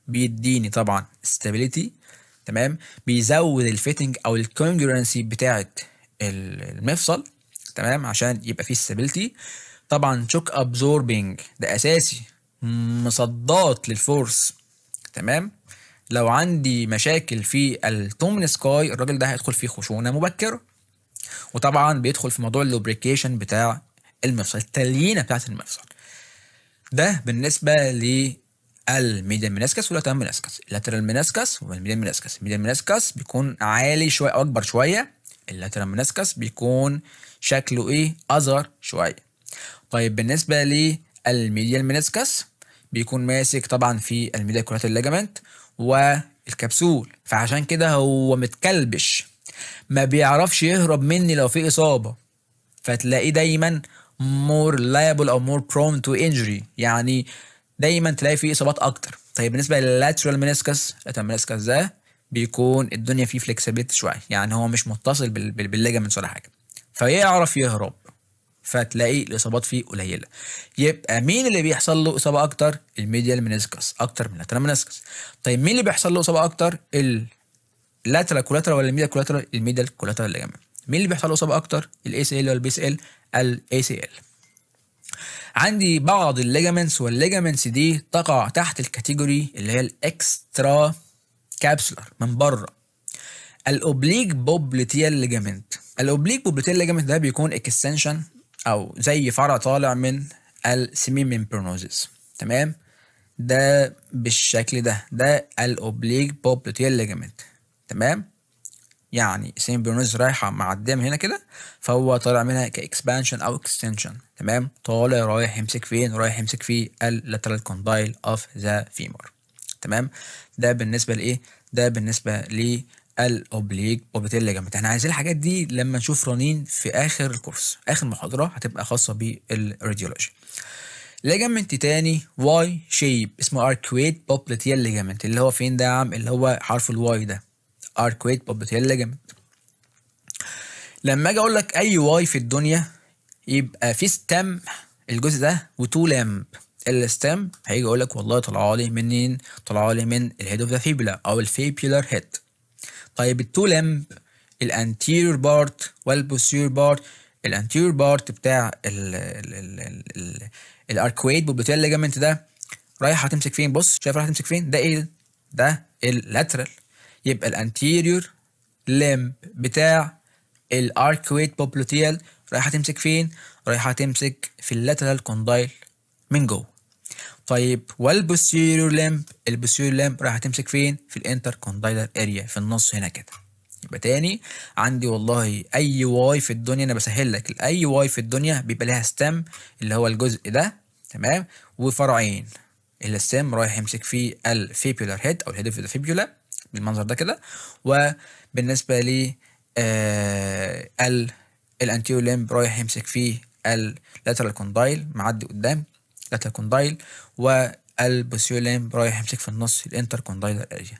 بيديني طبعا ستابيليتي، تمام، بيزود الفيتنج او الكونجرنسي بتاعت المفصل، تمام، عشان يبقى فيه ستابيليتي. طبعا شوك ابزوربنج ده اساسي، مصدات للفورس، تمام. لو عندي مشاكل في التومن سكاي الراجل ده هيدخل فيه خشونه مبكره. وطبعا بيدخل في موضوع اللوبريكيشن بتاع المفصل، التليينه بتاعت المفصل. ده بالنسبه للميديال منسكس واللاترال منسكس. اللاترال منسكس والميديال منسكس، الميديال منسكس بيكون عالي شويه او اكبر شويه، اللاترال منسكس بيكون شكله ايه؟ اصغر شويه. طيب بالنسبه للميديال منسكس بيكون ماسك طبعا في الميديال كولاتال ليجامنت والكبسول، فعشان كده هو متكلبش، ما بيعرفش يهرب مني لو في اصابه، فتلاقيه دايما more liable او more prone to injury، يعني دايما تلاقي فيه اصابات اكتر. طيب بالنسبه لللاترال منسكس، اللاترال منسكس ده بيكون الدنيا فيه فليكسبيليتي شويه، يعني هو مش متصل بالليجامنتس ولا حاجه، فيعرف يهرب، فتلاقي الاصابات فيه قليله. يبقى مين اللي بيحصل له اصابه اكتر؟ الميديال منسكس اكتر من اللاترال منسكس. طيب مين اللي بيحصل له اصابه اكتر؟ اللاترال كولاترال ولا الميديال كولاترال؟ الميديال كولاترال ليجامنت. مين اللي بيحصل له اصابه اكتر؟ الاي سي ال ولا البي سي ال؟ الاي سي ال. عندي بعض الليجامنتس، والليجامنتس دي تقع تحت الكاتيجوري اللي هي الاكسترا كابسولار، من بره. الاوبليك بوبليتيال ليجامنت، الاوبليك بوبليتيال ليجامنت ده بيكون اكستنشن او زي فرع طالع من السيميمبرونوزيس، تمام، ده بالشكل ده الاوبليك بوبليتيال ليجامنت، تمام، يعني السيميمبرونوزيس رايحه معديه من هنا كده، فهو طالع منها كاكسبانشن او اكستنشن، تمام، طالع رايح يمسك فين؟ رايح يمسك في اللاترال كوندايل اوف ذا فيمور، تمام. ده بالنسبه لايه؟ ده بالنسبه ل الاوبليك بوبليتيال ليجامنت. احنا عايزين الحاجات دي لما نشوف رنين في اخر الكورس، اخر محاضره هتبقى خاصه بالراديولوجي. ليجامنت تاني واي شيب اسمه اركويت بوبليتيال ليجامنت، اللي هو فين ده يا عم؟ اللي هو حرف الواي ده، اركويت بوبليتيال ليجامنت. لما اجي اقول لك اي واي في الدنيا يبقى في ستم الجزء ده وتو لامب. الستم هيجي يقول لك والله طلع لي منين؟ طلع لي من الهيد اوف ذا فيبولا او الفيبولار هيد. طيب التو لمب، الانتيريور بارت والبوستيريور بارت. الانتيريور بارت بتاع الاركويد بوبليتيال ليجامنت ده رايح هتمسك فين؟ بص شايف رايح هتمسك فين؟ ده ايه؟ ده اللاترال. يبقى الانتيريور لمب بتاع الاركويد بوبليتيال رايح هتمسك فين؟ رايح هتمسك في اللاترال كوندايل من جوه. طيب والبوستيريور لمب، البوستيريور لمب رايح هتمسك فين؟ في الانتر كوندايلر اريا في النص هنا كده. يبقى تاني عندي والله اي واي في الدنيا، انا بسهل لك، اي واي في الدنيا بيبقى لها ستام اللي هو الجزء ده، تمام، وفرعين. الستام رايح يمسك فيه الفيبولار هيد او الهيد اوف ذا فيبولا بالمنظر ده كده. وبالنسبه ل الانتيريور لمب رايح يمسك فيه اللاترال كوندايل معدي قدام لاترال كوندايل، والبوستيريور لمب رايح يمسك في النص الانتر كوندايلر اريا.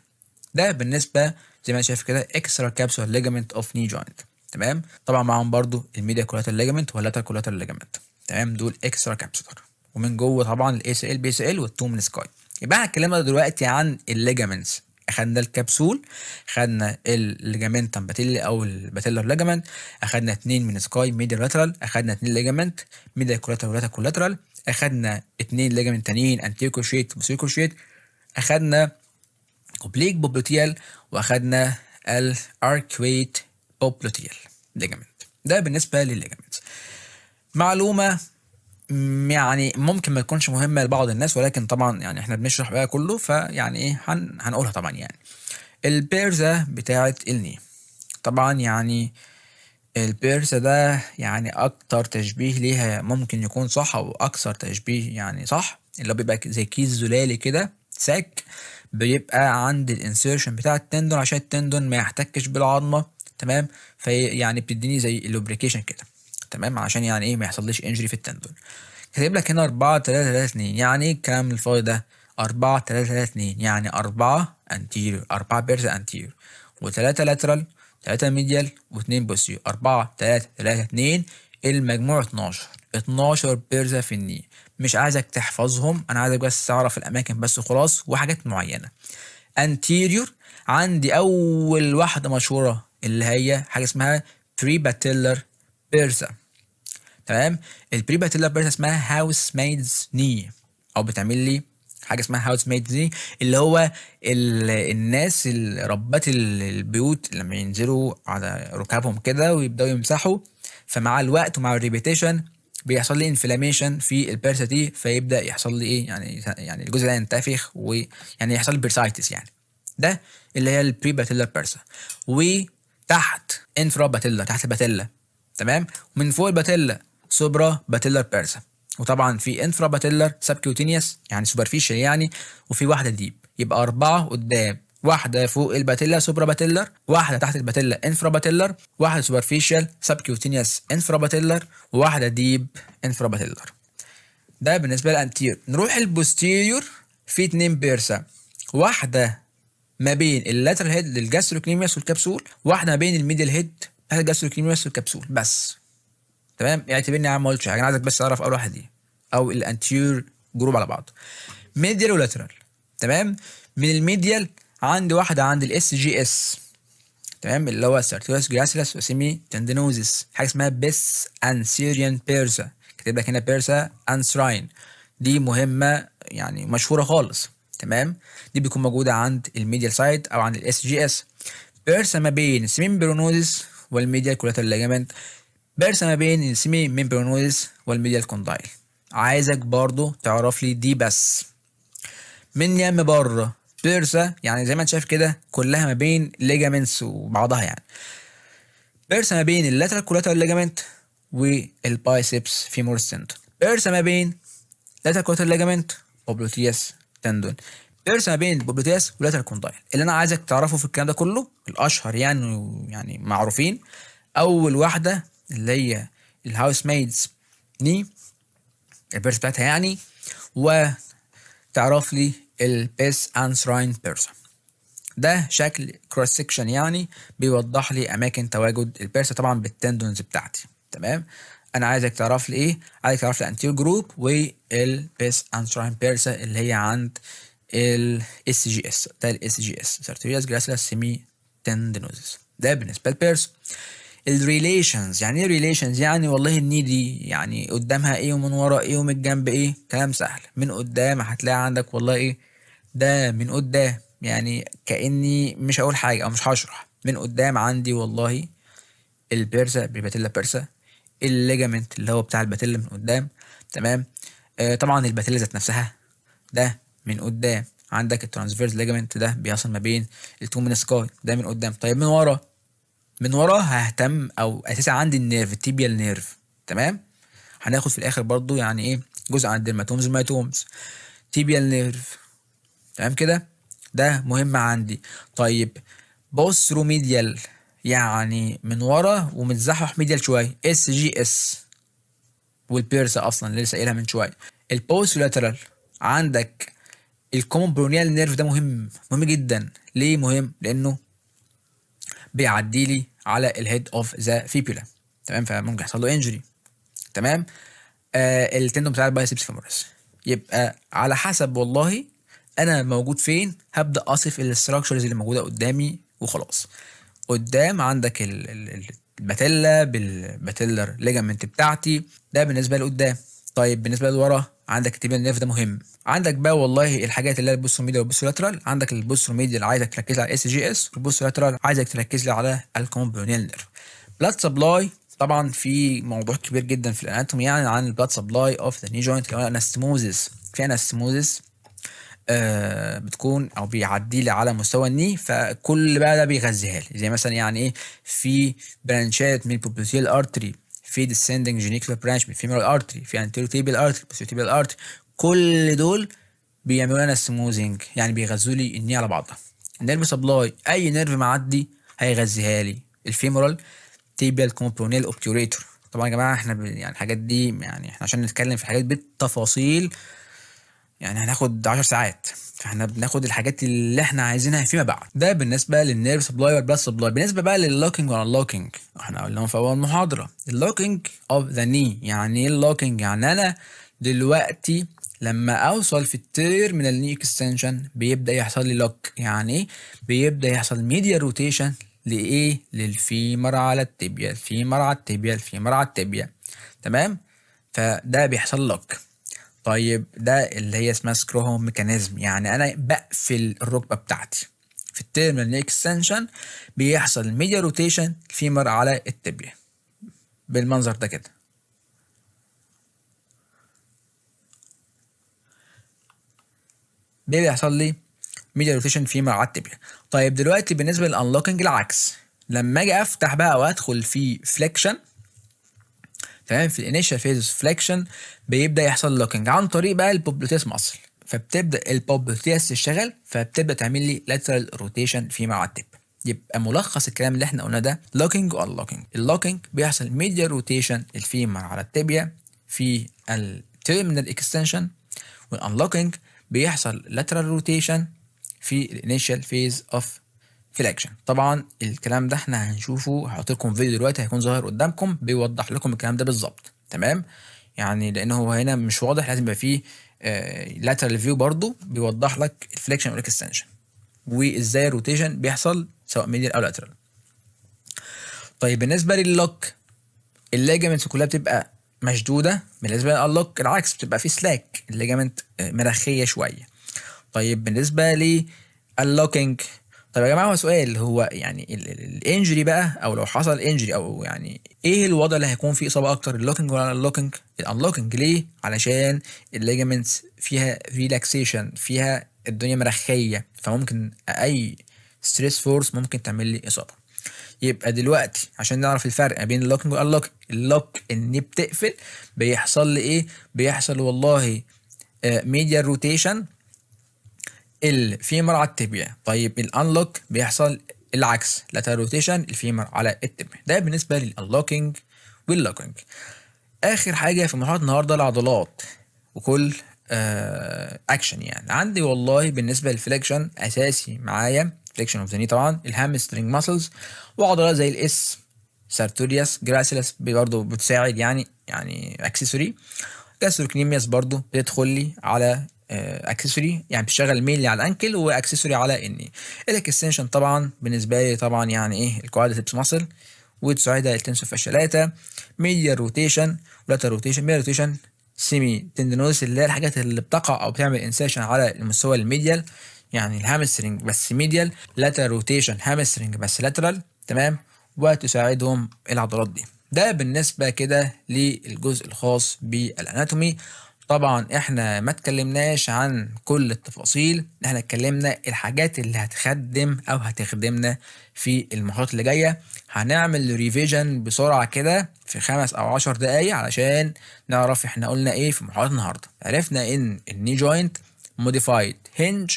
ده بالنسبه زي ما انا شايف كده اكسترا كابسول ليجامنت اوف ني جوينت، تمام. طبعا معاهم برضو الميديا كولاتر ليجامنت واللاترال كولاتر ليجامنت، تمام، دول اكسترا كابسولار. ومن جوه طبعا الاي سي ال بي سي ال والتو من سكاي. يبقى احنا اتكلمنا دلوقتي عن الليجامنتس، اخدنا الكبسول، اخدنا الليجامنتم باتيلي او الباتيلر ليجامنت، اخدنا 2 من سكاي ميديا لاترال، اخدنا 2 ليجامنت ميديا كولاتر ولاترال كولاترال، اخدنا 2 ليجامنت تانيين انتيريور كروشيت وبوستيريور كروشيت، اخدنا اوبليك بوبلوتيال، واخدنا الاركويت بوبلوتيال ليجامنت. ده بالنسبه للليجامنت. معلومه يعني ممكن ما تكونش مهمه لبعض الناس، ولكن طبعا يعني احنا بنشرح بقى كله، فيعني ايه هنقولها طبعا. يعني البيرزا بتاعه الني، طبعا يعني البيرزا ده يعني اكتر تشبيه ليها ممكن يكون صح، او اكثر تشبيه يعني صح، اللي هو بيبقى زي كيس زلالي كده ساك، بيبقى عند الانسيرشن بتاع التندون عشان التندون ما يحتكش بالعظمه، تمام. في يعني بتديني زي اللوبريكيشن كده، تمام، عشان يعني ايه ما يحصلش انجري في التندون. كاتب لك هنا 4 3 3 2. يعني ايه الكلام الفاضي ده؟ 4 3 3 2 يعني 4 انتيريور، 4 بيرز انتيريور، و3 لاترال، 3 ميديال، و2 بوستيريور. 4 3 3 2 المجموع 12. 12 بيرزا في الني. مش عايزك تحفظهم، انا عايزك بس تعرف الاماكن بس وخلاص وحاجات معينه. انتيريور عندي اول واحده مشهوره اللي هي حاجه اسمها بري باتيلر بيرزا، تمام. البري باتيلر بيرزا اسمها هاوس ميدز ني، او بتعمل لي حاجه اسمها هاوس ميدز ني، اللي هو الناس ربات البيوت لما ينزلوا على ركابهم كده ويبداوا يمسحوا، فمع الوقت ومع الريبيتيشن بيحصل لي انفلاميشن في البيرسا دي، فيبدا يحصل لي ايه يعني الجزء ده ينتفخ ويعني يحصل لي بيرسايتس يعني. ده اللي هي البري باتيلر بيرسا. وتحت انفرا باتيلا، تحت الباتيلا، تمام. ومن فوق الباتيلا سوبرا باتيلر بيرسا. وطبعا في انفرا باتيلر سبكيوتينيوس يعني سوبرفيشال يعني، وفي واحده ديب. يبقى 4 قدام، واحده فوق الباتيلا سوبرا باتيلر، واحده تحت الباتيلا انفرا باتيلر، واحده سوبرفيشال سبكيوتينيوس انفرا باتيلر، وواحده ديب انفرا باتيلر. ده بالنسبه للانتير. نروح البوستيريور، في 2 بيرسا، واحده ما بين اللاترال هيد للجاستروكنيميوس والكبسول، واحده ما بين الميدل هيد بتاعت الجاستروكنيميوس والكبسول بس، تمام. اعتبرني يا عم ما قلتش حاجه، انا عايزك بس تعرف اول واحده دي او الانتير جروب على بعض. ميديال ولاترال، تمام. من الميديال عندي واحده عند الاس جي اس، تمام، اللي هو سارتوريوس جراسيلس وسيمي تندينوزيس، حاجه اسمها بيس انسيريان بيرسا. كاتب لك هنا بيرسا انسراين، دي مهمه يعني مشهوره خالص، تمام. دي بتكون موجوده عند الميديال سايد او عند الاس جي اس. بيرسا ما بين السيمي ميمبرونوزيس والميديال كولاترال ليجامنت. بيرسا ما بين السيمي ميمبرونوزيس والميديال كوندايل. عايزك برضو تعرف لي دي بس. من يم بره بيرسا يعني زي ما انت شايف كده كلها ما بين ليجامنتس وبعضها يعني. بيرسا ما بين اللاترال كولاترال ليجامنت والبايسبس فيمورس تندون. بيرسا ما بين لاترال كولاترال ليجامنت وبلوتياس تندون. بيرسا ما بين البوبلوتياس ولاترال كوندايل. اللي انا عايزك تعرفه في الكلام ده كله الاشهر يعني معروفين. اول واحده اللي هي الهاوس ميدز ني، البيرسا بتاعتها يعني، وتعرف لي البيس انسراين بيرسا. ده شكل كروس سكشن يعني بيوضح لي اماكن تواجد البيرسا طبعا بالتندونز بتاعتي، تمام. انا عايزك تعرف لي ايه؟ عايزك تعرف لي انتير جروب والبيس انتراين بيرسا اللي هي عند الاس جي اس. ده الاس جي اس سارتورياس جراسيلاس سيمي تندينوزس. ده بالنسبه للبيرسا. الريليشنز، يعني ايه ريليشنز؟ يعني والله الني دي يعني قدامها ايه ومن ورا ايه ومن الجنب ايه. كلام سهل. من قدام هتلاقي عندك والله ايه ده من قدام، يعني كاني مش هقول حاجه او مش هشرح. من قدام عندي والله البيرسا بالباتيلا بيرسا، الليجامنت اللي هو بتاع الباتيلا من قدام. تمام. طبعا الباتيلا ذات نفسها ده من قدام. عندك الترانسفيرس ليجامنت ده بيصل ما بين التو منسكاي، ده من قدام. طيب من ورا، من ورا ههتم او اساسا عندي النيرف التيبيال نيرف. تمام. هناخد في الاخر برضو يعني ايه جزء عن الديرماتومز والميتومز. تيبيال نيرف. تمام كده. ده مهم عندي. طيب بوستروميديال، يعني من ورا ومتزحح ميديال شويه، اس جي اس والبيرسا اصلا اللي لسه قايلها من شويه. البوسترولاترال عندك الكومون برونيال نيرف. ده مهم، مهم جدا. ليه مهم؟ لانه بيعدي لي على الهيد اوف ذا فيبولا. تمام. فممكن يحصل له انجري. تمام. التندون بتاع البايسبس فيمورس. يبقى على حسب والله انا موجود فين هبدا اصف الاستراكشرز اللي موجوده قدامي وخلاص. قدام عندك الباتيلا بالباتيلر ليجامنت بتاعتي، ده بالنسبه لقدام. طيب بالنسبه لورا عندك التيبيال نيرف، ده مهم. عندك بقى والله الحاجات اللي هي البوستروميديال والبوسترولاترال. عندك البوستروميديال عايزك تركز على اس جي اس، والبوسترولاترال عايزك تركز لي على الكومبونيال نيرف. بلاد سبلاي، طبعا في موضوع كبير جدا في الاناتومي يعني عن البلاد سبلاي اوف ذا ني جوينت. لو انستموزس، في انستموزس بتكون او بيعدي لي على مستوى الني، فكل بقى ده بيغذيها لي. زي مثلا يعني ايه، في برانشات من البوبلوتيال ارتري، في descending genicular branch من الفيمورال ارتري، في anterior tibial artery posterior tibial artery. كل دول بيعملوا لنا سموزنج، يعني بيغذوا لي الني على بعضها. النيرف سبلاي، اي نيرف معدي هيغذيها لي. الفيمورال تيبيال كومبونيل اوبتيوريتور. طبعا يا جماعه احنا يعني الحاجات دي يعني احنا عشان نتكلم في الحاجات بالتفاصيل يعني هناخد 10 ساعات، فاحنا بناخد الحاجات اللي احنا عايزينها فيما بعد. ده بالنسبه للنيرف سبلاي والبلاد سبلاي. بالنسبه بقى لللوكينج والانلوكينج، احنا قلناهم في اول محاضره. اللوكينج اوف ذا ني، يعني ايه اللوكينج؟ يعني انا دلوقتي لما اوصل في التيرمينال ني اكستنشن بيبدا يحصل لي لوك. يعني ايه؟ بيبدا يحصل ميديا روتيشن لايه؟ للفيمر على التibia، الفيمر على التibia، الفيمر على التibia. تمام. فده بيحصل لوك. طيب ده اللي هي اسمها سكرو ميكانيزم، يعني انا بقفل الركبه بتاعتي في التيرمينال اكستنشن، بيحصل ميديا روتيشن الفيمر على التibia بالمنظر ده كده. بيحصل لي ميديا روتيشن فيمر على التibia. طيب دلوقتي بالنسبه للانلوكينج العكس، لما اجي افتح بقى وادخل في فليكشن، تمام، في الانيشال فيز فليكشن بيبدا يحصل لوكينج عن طريق بقى البوبلوتيس ماسل. فبتبدا البوبلوتيس تشتغل، فبتبدا تعمل لي لاترال روتيشن فيما على التب. يبقى ملخص الكلام اللي احنا قلناه ده لوكينج وانلوكينج. اللوكينج بيحصل ميديا روتيشن الفيمر على التibia في التيرمينال اكستنشن، والانلوكينج بيحصل لاترال روتيشن في الانيشال فيز اوف فليكشن. طبعا الكلام ده احنا هنشوفه، هحط لكم فيديو دلوقتي هيكون ظاهر قدامكم بيوضح لكم الكلام ده بالظبط. تمام. يعني لان هو هنا مش واضح، لازم يبقى فيه لاترال فيو برضو بيوضح لك الفليكشن والاكستنشن وازاي الروتيشن بيحصل سواء ميديال او لاترال. طيب بالنسبه لللوك، الليجامنتس كلها بتبقى مشدوده. بالنسبه لللوك العكس، بتبقى فيه سلاك، الليجامنت مرخيه شويه. طيب بالنسبه لللوكينج، طب يا جماعه هو سؤال، هو يعني الانجري بقى، او لو حصل انجري، او يعني ايه الوضع اللي هيكون فيه اصابه اكتر، اللوكينج ولا الانلوكينج؟ الانلوكينج. ليه؟ علشان الليجامنتس فيها ريلاكسيشن، فيها الدنيا مرخيه، فممكن اي ستريس فورس ممكن تعمل لي اصابه. يبقى دلوقتي عشان نعرف الفرق بين اللوكينج والانلوكينج، اللوك اني بتقفل بيحصل لي ايه؟ بيحصل والله ميديا روتيشن الفيمر على التibia. طيب الانلوك بيحصل العكس، لاترال روتيشن الفيمر على التibia. ده بالنسبه للانلوكينج واللوكينج. اخر حاجه في محاضره النهارده العضلات وكل اكشن. يعني عندي والله بالنسبه للفليكشن اساسي معايا فليكشن اوف ذا ني، طبعا الهامسترنج ماسلز، وعضلات زي الاس سارتوريوس جراسيلس برضه بتساعد يعني اكسسوري. جاستروكنيمياس برضه بتدخل لي على اكسسوري، يعني بتشتغل مينلي على الانكل واكسسوري على اني. الاكستنشن طبعا بالنسبه لي طبعا يعني ايه الكوادريسبس ماسل، وتساعدها التنسور فاشيالاتا. ميديال روتيشن ولاتر روتيشن. ميديال روتيشن سيمي تندينوس اللي هي الحاجات اللي بتقع او بتعمل انسيشن على المستوى الميديال، يعني الهامسترنج بس ميديال. لاتر روتيشن هامسترنج بس لاترال، تمام، وتساعدهم العضلات دي. ده بالنسبه كده للجزء الخاص بالاناتومي. طبعا احنا ما اتكلمناش عن كل التفاصيل، احنا اتكلمنا الحاجات اللي هتخدم او هتخدمنا في المحاضرات اللي جايه. هنعمل ريفيجن بسرعه كده في 5 أو 10 دقايق علشان نعرف احنا قلنا ايه في محاضره النهارده. عرفنا ان الني جوينت موديفايد هنج،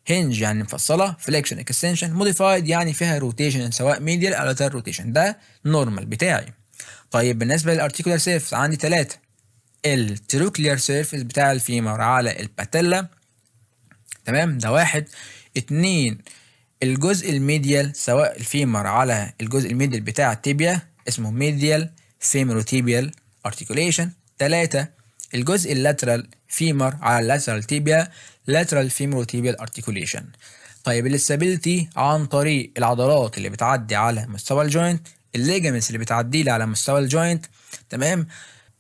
هنج يعني مفصله، فليكشن اكستنشن، موديفايد يعني فيها روتيشن سواء ميديال او لاترال روتيشن، ده نورمال بتاعي. طيب بالنسبه للارتيكولار سيرفس عندي 3: التروكلير سيرفيس بتاع الفيمر على الباتيلا، تمام، ده 1. 2 الجزء الميديال سواء الفيمر على الجزء الميديال بتاع التيبيا اسمه ميديال فيمروتيبيال ارتيكوليشن. 3 الجزء اللاترال فيمر على اللاترال تيبيا لاترال فيمروتيبيال ارتيكوليشن. طيب الاستابيليتي عن طريق العضلات اللي بتعدي على مستوى الجوينت، الليجامنتس اللي بتعدي لي على مستوى الجوينت، تمام.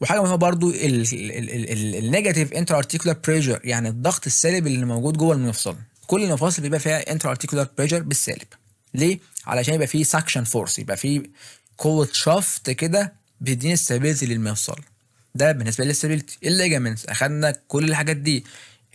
وحاجه مهمه برضو النيجاتيف انتر ارتيكولار بريشر، يعني الضغط السالب اللي موجود جوه المفصل. كل المفاصل بيبقى فيها انتر ارتيكولار بريشر بالسالب. ليه؟ علشان يبقى فيه سكشن فورس، يبقى فيه قوه شفط كده بتديني استابيليتي للمفصل. ده بالنسبه للاستابيليتي. الليجامنتس اخدنا كل الحاجات دي.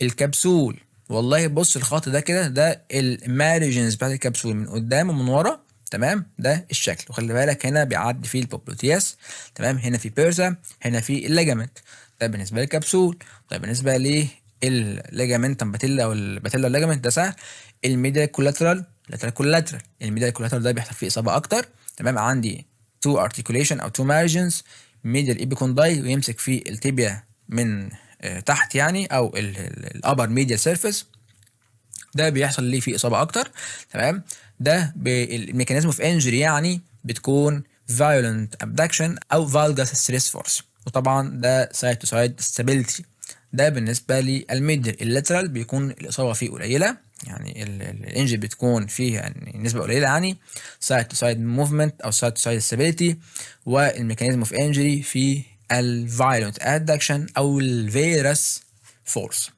الكبسول، والله بص الخط ده كده، ده المارجنز بتاعت الكبسول من قدام ومن ورا، تمام، ده الشكل. وخلي بالك هنا بيعدي فيه البوبلوتياس، تمام، هنا في بيرسا، هنا في الليجامنت. ده بالنسبه للكبسول. طيب بالنسبه للليجامنتم باتيلا او الباتيلا الليجامنت ده سهل. الميديال كولاترال، لاترال كولاترال. الميديال كولاترال ده بيحصل فيه اصابه اكتر، تمام. عندي 2 ارتيكوليشن او 2 مارجنز، ميديال ايبيكونداي ويمسك في التيبيا من تحت يعني، او الابر ميديال سيرفيس، ده بيحصل ليه فيه اصابه اكتر، تمام. ده الميكانيزم اوف انجري يعني بتكون violent abduction او valgus stress force، وطبعا ده سايد تو سايد stability. ده بالنسبه للميديال. اللاترال بيكون الاصابه فيه قليله، يعني الانجري بتكون فيه يعني نسبه قليله، يعني سايد تو سايد موفمنت او سايد تو سايد stability. والميكانيزم اوف انجري في الفايولنت ادكشن او الفيروس فورس.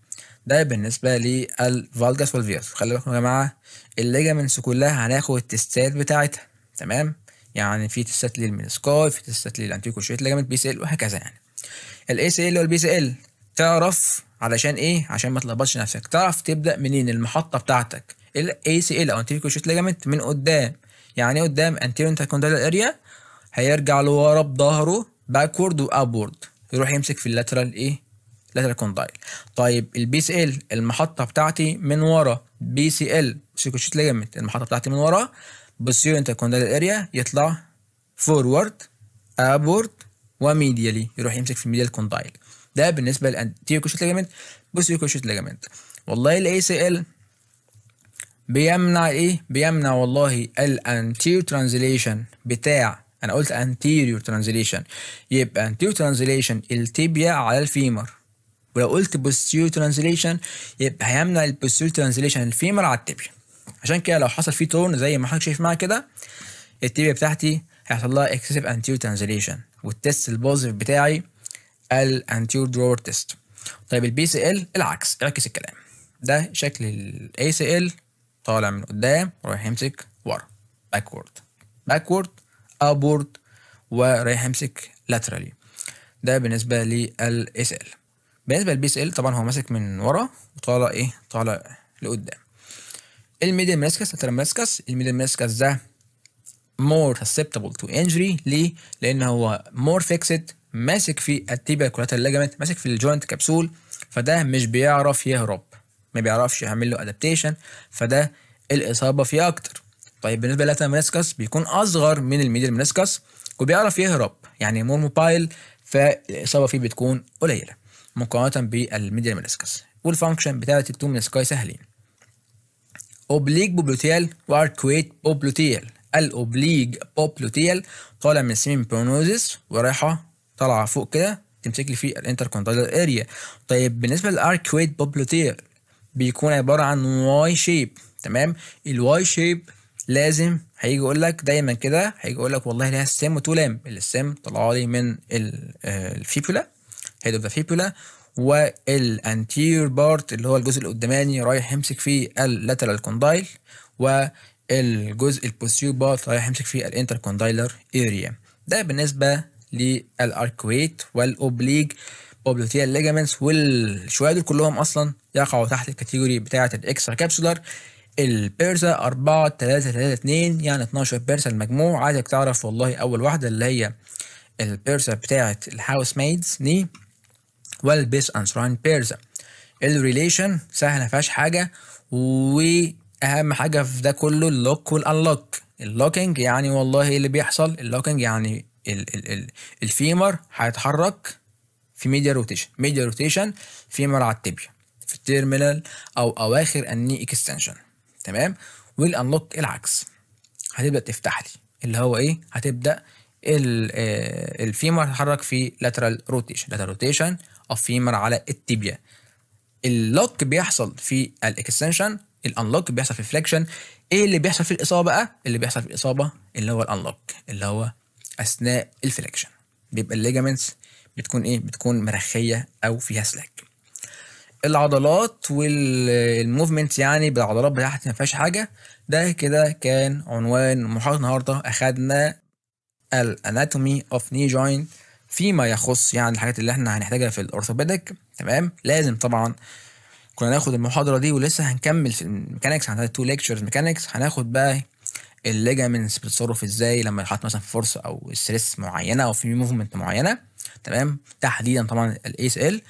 ده بالنسبه للفالجاس والفيروس. خلي بالكم يا جماعه الليجامنتس كلها هناخد التستات بتاعتها، تمام. يعني في تستات للمينسكاي، في تستات للانتيكوشيت ليجامنت بي سي ال، وهكذا. يعني الاي سي ال والبي سي ال تعرف علشان ايه؟ عشان ما تلخبطش نفسك، تعرف تبدا منين المحطه بتاعتك. الاي سي ال او انتيكوشيت ليجامنت من قدام، يعني ايه قدام؟ انتيريور انتركوندايلر اريا، هيرجع لورا بظهره باكورد وابورد، يروح يمسك في اللاترال ايه؟ لاترال كوندايل. طيب البي سي ال المحطه بتاعتي من ورا، بي سي ال سيكوشيت ليجامنت المحطه بتاعتي من ورا، بوستيريور انتركوندايلر اريا، يطلع فورورد ابورد وميديالي، يروح يمسك في الميديال كوندايل. ده بالنسبه للانتيريور كوشيت ليجامنت. بوستيريور كوشيت ليجامنت، والله الاي سي ال بيمنع ايه؟ بيمنع والله الانتيريور ترانزليشن بتاع، انا قلت انتيريور ترانزليشن، يبقى انتيريور ترانزليشن التيبيا على الفيمر. ولو قلت posterior translation يبقى هيمنع posterior translation الفيمر على التيبيا. عشان كده لو حصل فيه تورن زي ما حضرتك شايف معايا كده، التيبيا بتاعتي هيحصل لها excessive anterior translation، والتست البوزيتيف بتاعي الانتيريور درور تيست. طيب البي سي ال العكس، اعكس الكلام. ده شكل الاي سي ال، طالع من قدام ورايح يمسك ورا، باكورد ابورد، ورايح يمسك لاترالي. ده بالنسبه للاي سي ال. بالنسبه للبي سي ال طبعا هو ماسك من ورا وطالع ايه؟ طالع لقدام. الميديال مينسكس، لاترال مينسكس. الميديال مينسكس ده more susceptible to injury. ليه؟ لان هو more fixed، ماسك في التيبيا كولاترال ليجامنت، ماسك في الجوينت كبسول، فده مش بيعرف يهرب، ما بيعرفش يعمل له ادابتيشن، فده الاصابه فيه اكتر. طيب بالنسبه للاترال مينسكس بيكون اصغر من الميديال مينسكس وبيعرف يهرب، يعني مور موبايل، فالاصابه فيه بتكون قليله مقارنه بالميديال مينسكس. والفانكشن بتاعت التو مينسكاي سهلين. اوبليك بوبلوتيال واركويت بوبلوتيال. الاوبليج بوبلوتيال طالع من السيمي بونوزس ورايحه طالعه فوق كده تمسك لي في الانتركوندايلر اريا. طيب بالنسبه للاركويد بوبلوتيال بيكون عباره عن واي شيب. تمام، الواي شيب لازم هيجي يقول لك دايما كده، هيجي يقول لك والله ليها ستيم وتو لامب. الستيم طالعه لي من الفيبولا، هيد اوف ذا فيبولا، والانتير بارت اللي هو الجزء القداماني رايح يمسك فيه اللاترال كوندايل، والجزء البوستيريور بارت رايح يمسك فيه الانتركوندايلر اريا. ده بالنسبه للاركويت والاوبليج بوبلوتيال ليجامنتس، والشويه دول كلهم اصلا يقعوا تحت الكاتيجوري بتاعه الاكسترا كابسولار. البيرسا 4 3 3 2 يعني 12 بيرسا المجموع. عايزك تعرف والله اول واحده اللي هي البيرسا بتاعه الهاوس ميدز ني والبيس انسراين بيرسا. الريليشن سهله مفيهاش حاجه، واهم حاجه في ده كله اللوك والانلوك. اللوكينج يعني والله ايه اللي بيحصل؟ اللوكينج يعني الفيمر هيتحرك في ميديا روتيشن، ميديا روتيشن فيمر على التبيا في التيرمينال او اواخر الني اكستنشن. تمام، والانلوك العكس، هتبدا تفتح لي اللي هو ايه، هتبدا الفيمر تتحرك في لاترال روتيشن، لاترال روتيشن اوف فيمر على التبيا. اللوك بيحصل في الاكستنشن، الانلوك بيحصل في الفليكشن. ايه اللي بيحصل في الاصابه بقى؟ اللي بيحصل في الاصابه اللي هو الانلوك، اللي هو اثناء الفليكشن بيبقى الليجامنتس بتكون ايه، بتكون مرخيه او فيها سلاك. العضلات والموفمنت يعني بالعضلات بتاعتي ما فيهاش حاجه. ده كده كان عنوان محاضره النهارده. اخدنا الاناتومي اوف ني جوينت فيما يخص يعني الحاجات اللي احنا هنحتاجها في الاورثوبيدك. تمام، لازم طبعا كنا ناخد المحاضره دي، ولسه هنكمل في الميكانكس. عندنا 2 ليكتشرز ميكانكس، هناخد بقى الليجامنتس بتتصرف ازاي لما يتحط مثلا في فرصه او ستريس معينه او في موفمنت معينه. تمام، تحديدا طبعا الاي اس ال.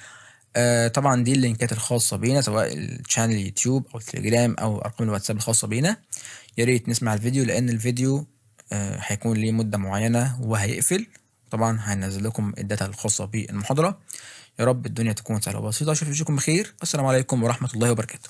طبعا دي اللينكات الخاصه بينا سواء الشانل يوتيوب او التليجرام او ارقام الواتساب الخاصه بينا. يا ريت نسمع الفيديو لان الفيديو هيكون ليه مده معينه وهيقفل. طبعا هنزل لكم الداتا الخاصه بالمحاضره. يا رب الدنيا تكون سهله وبسيطه. اشوفكم بخير. السلام عليكم ورحمه الله وبركاته.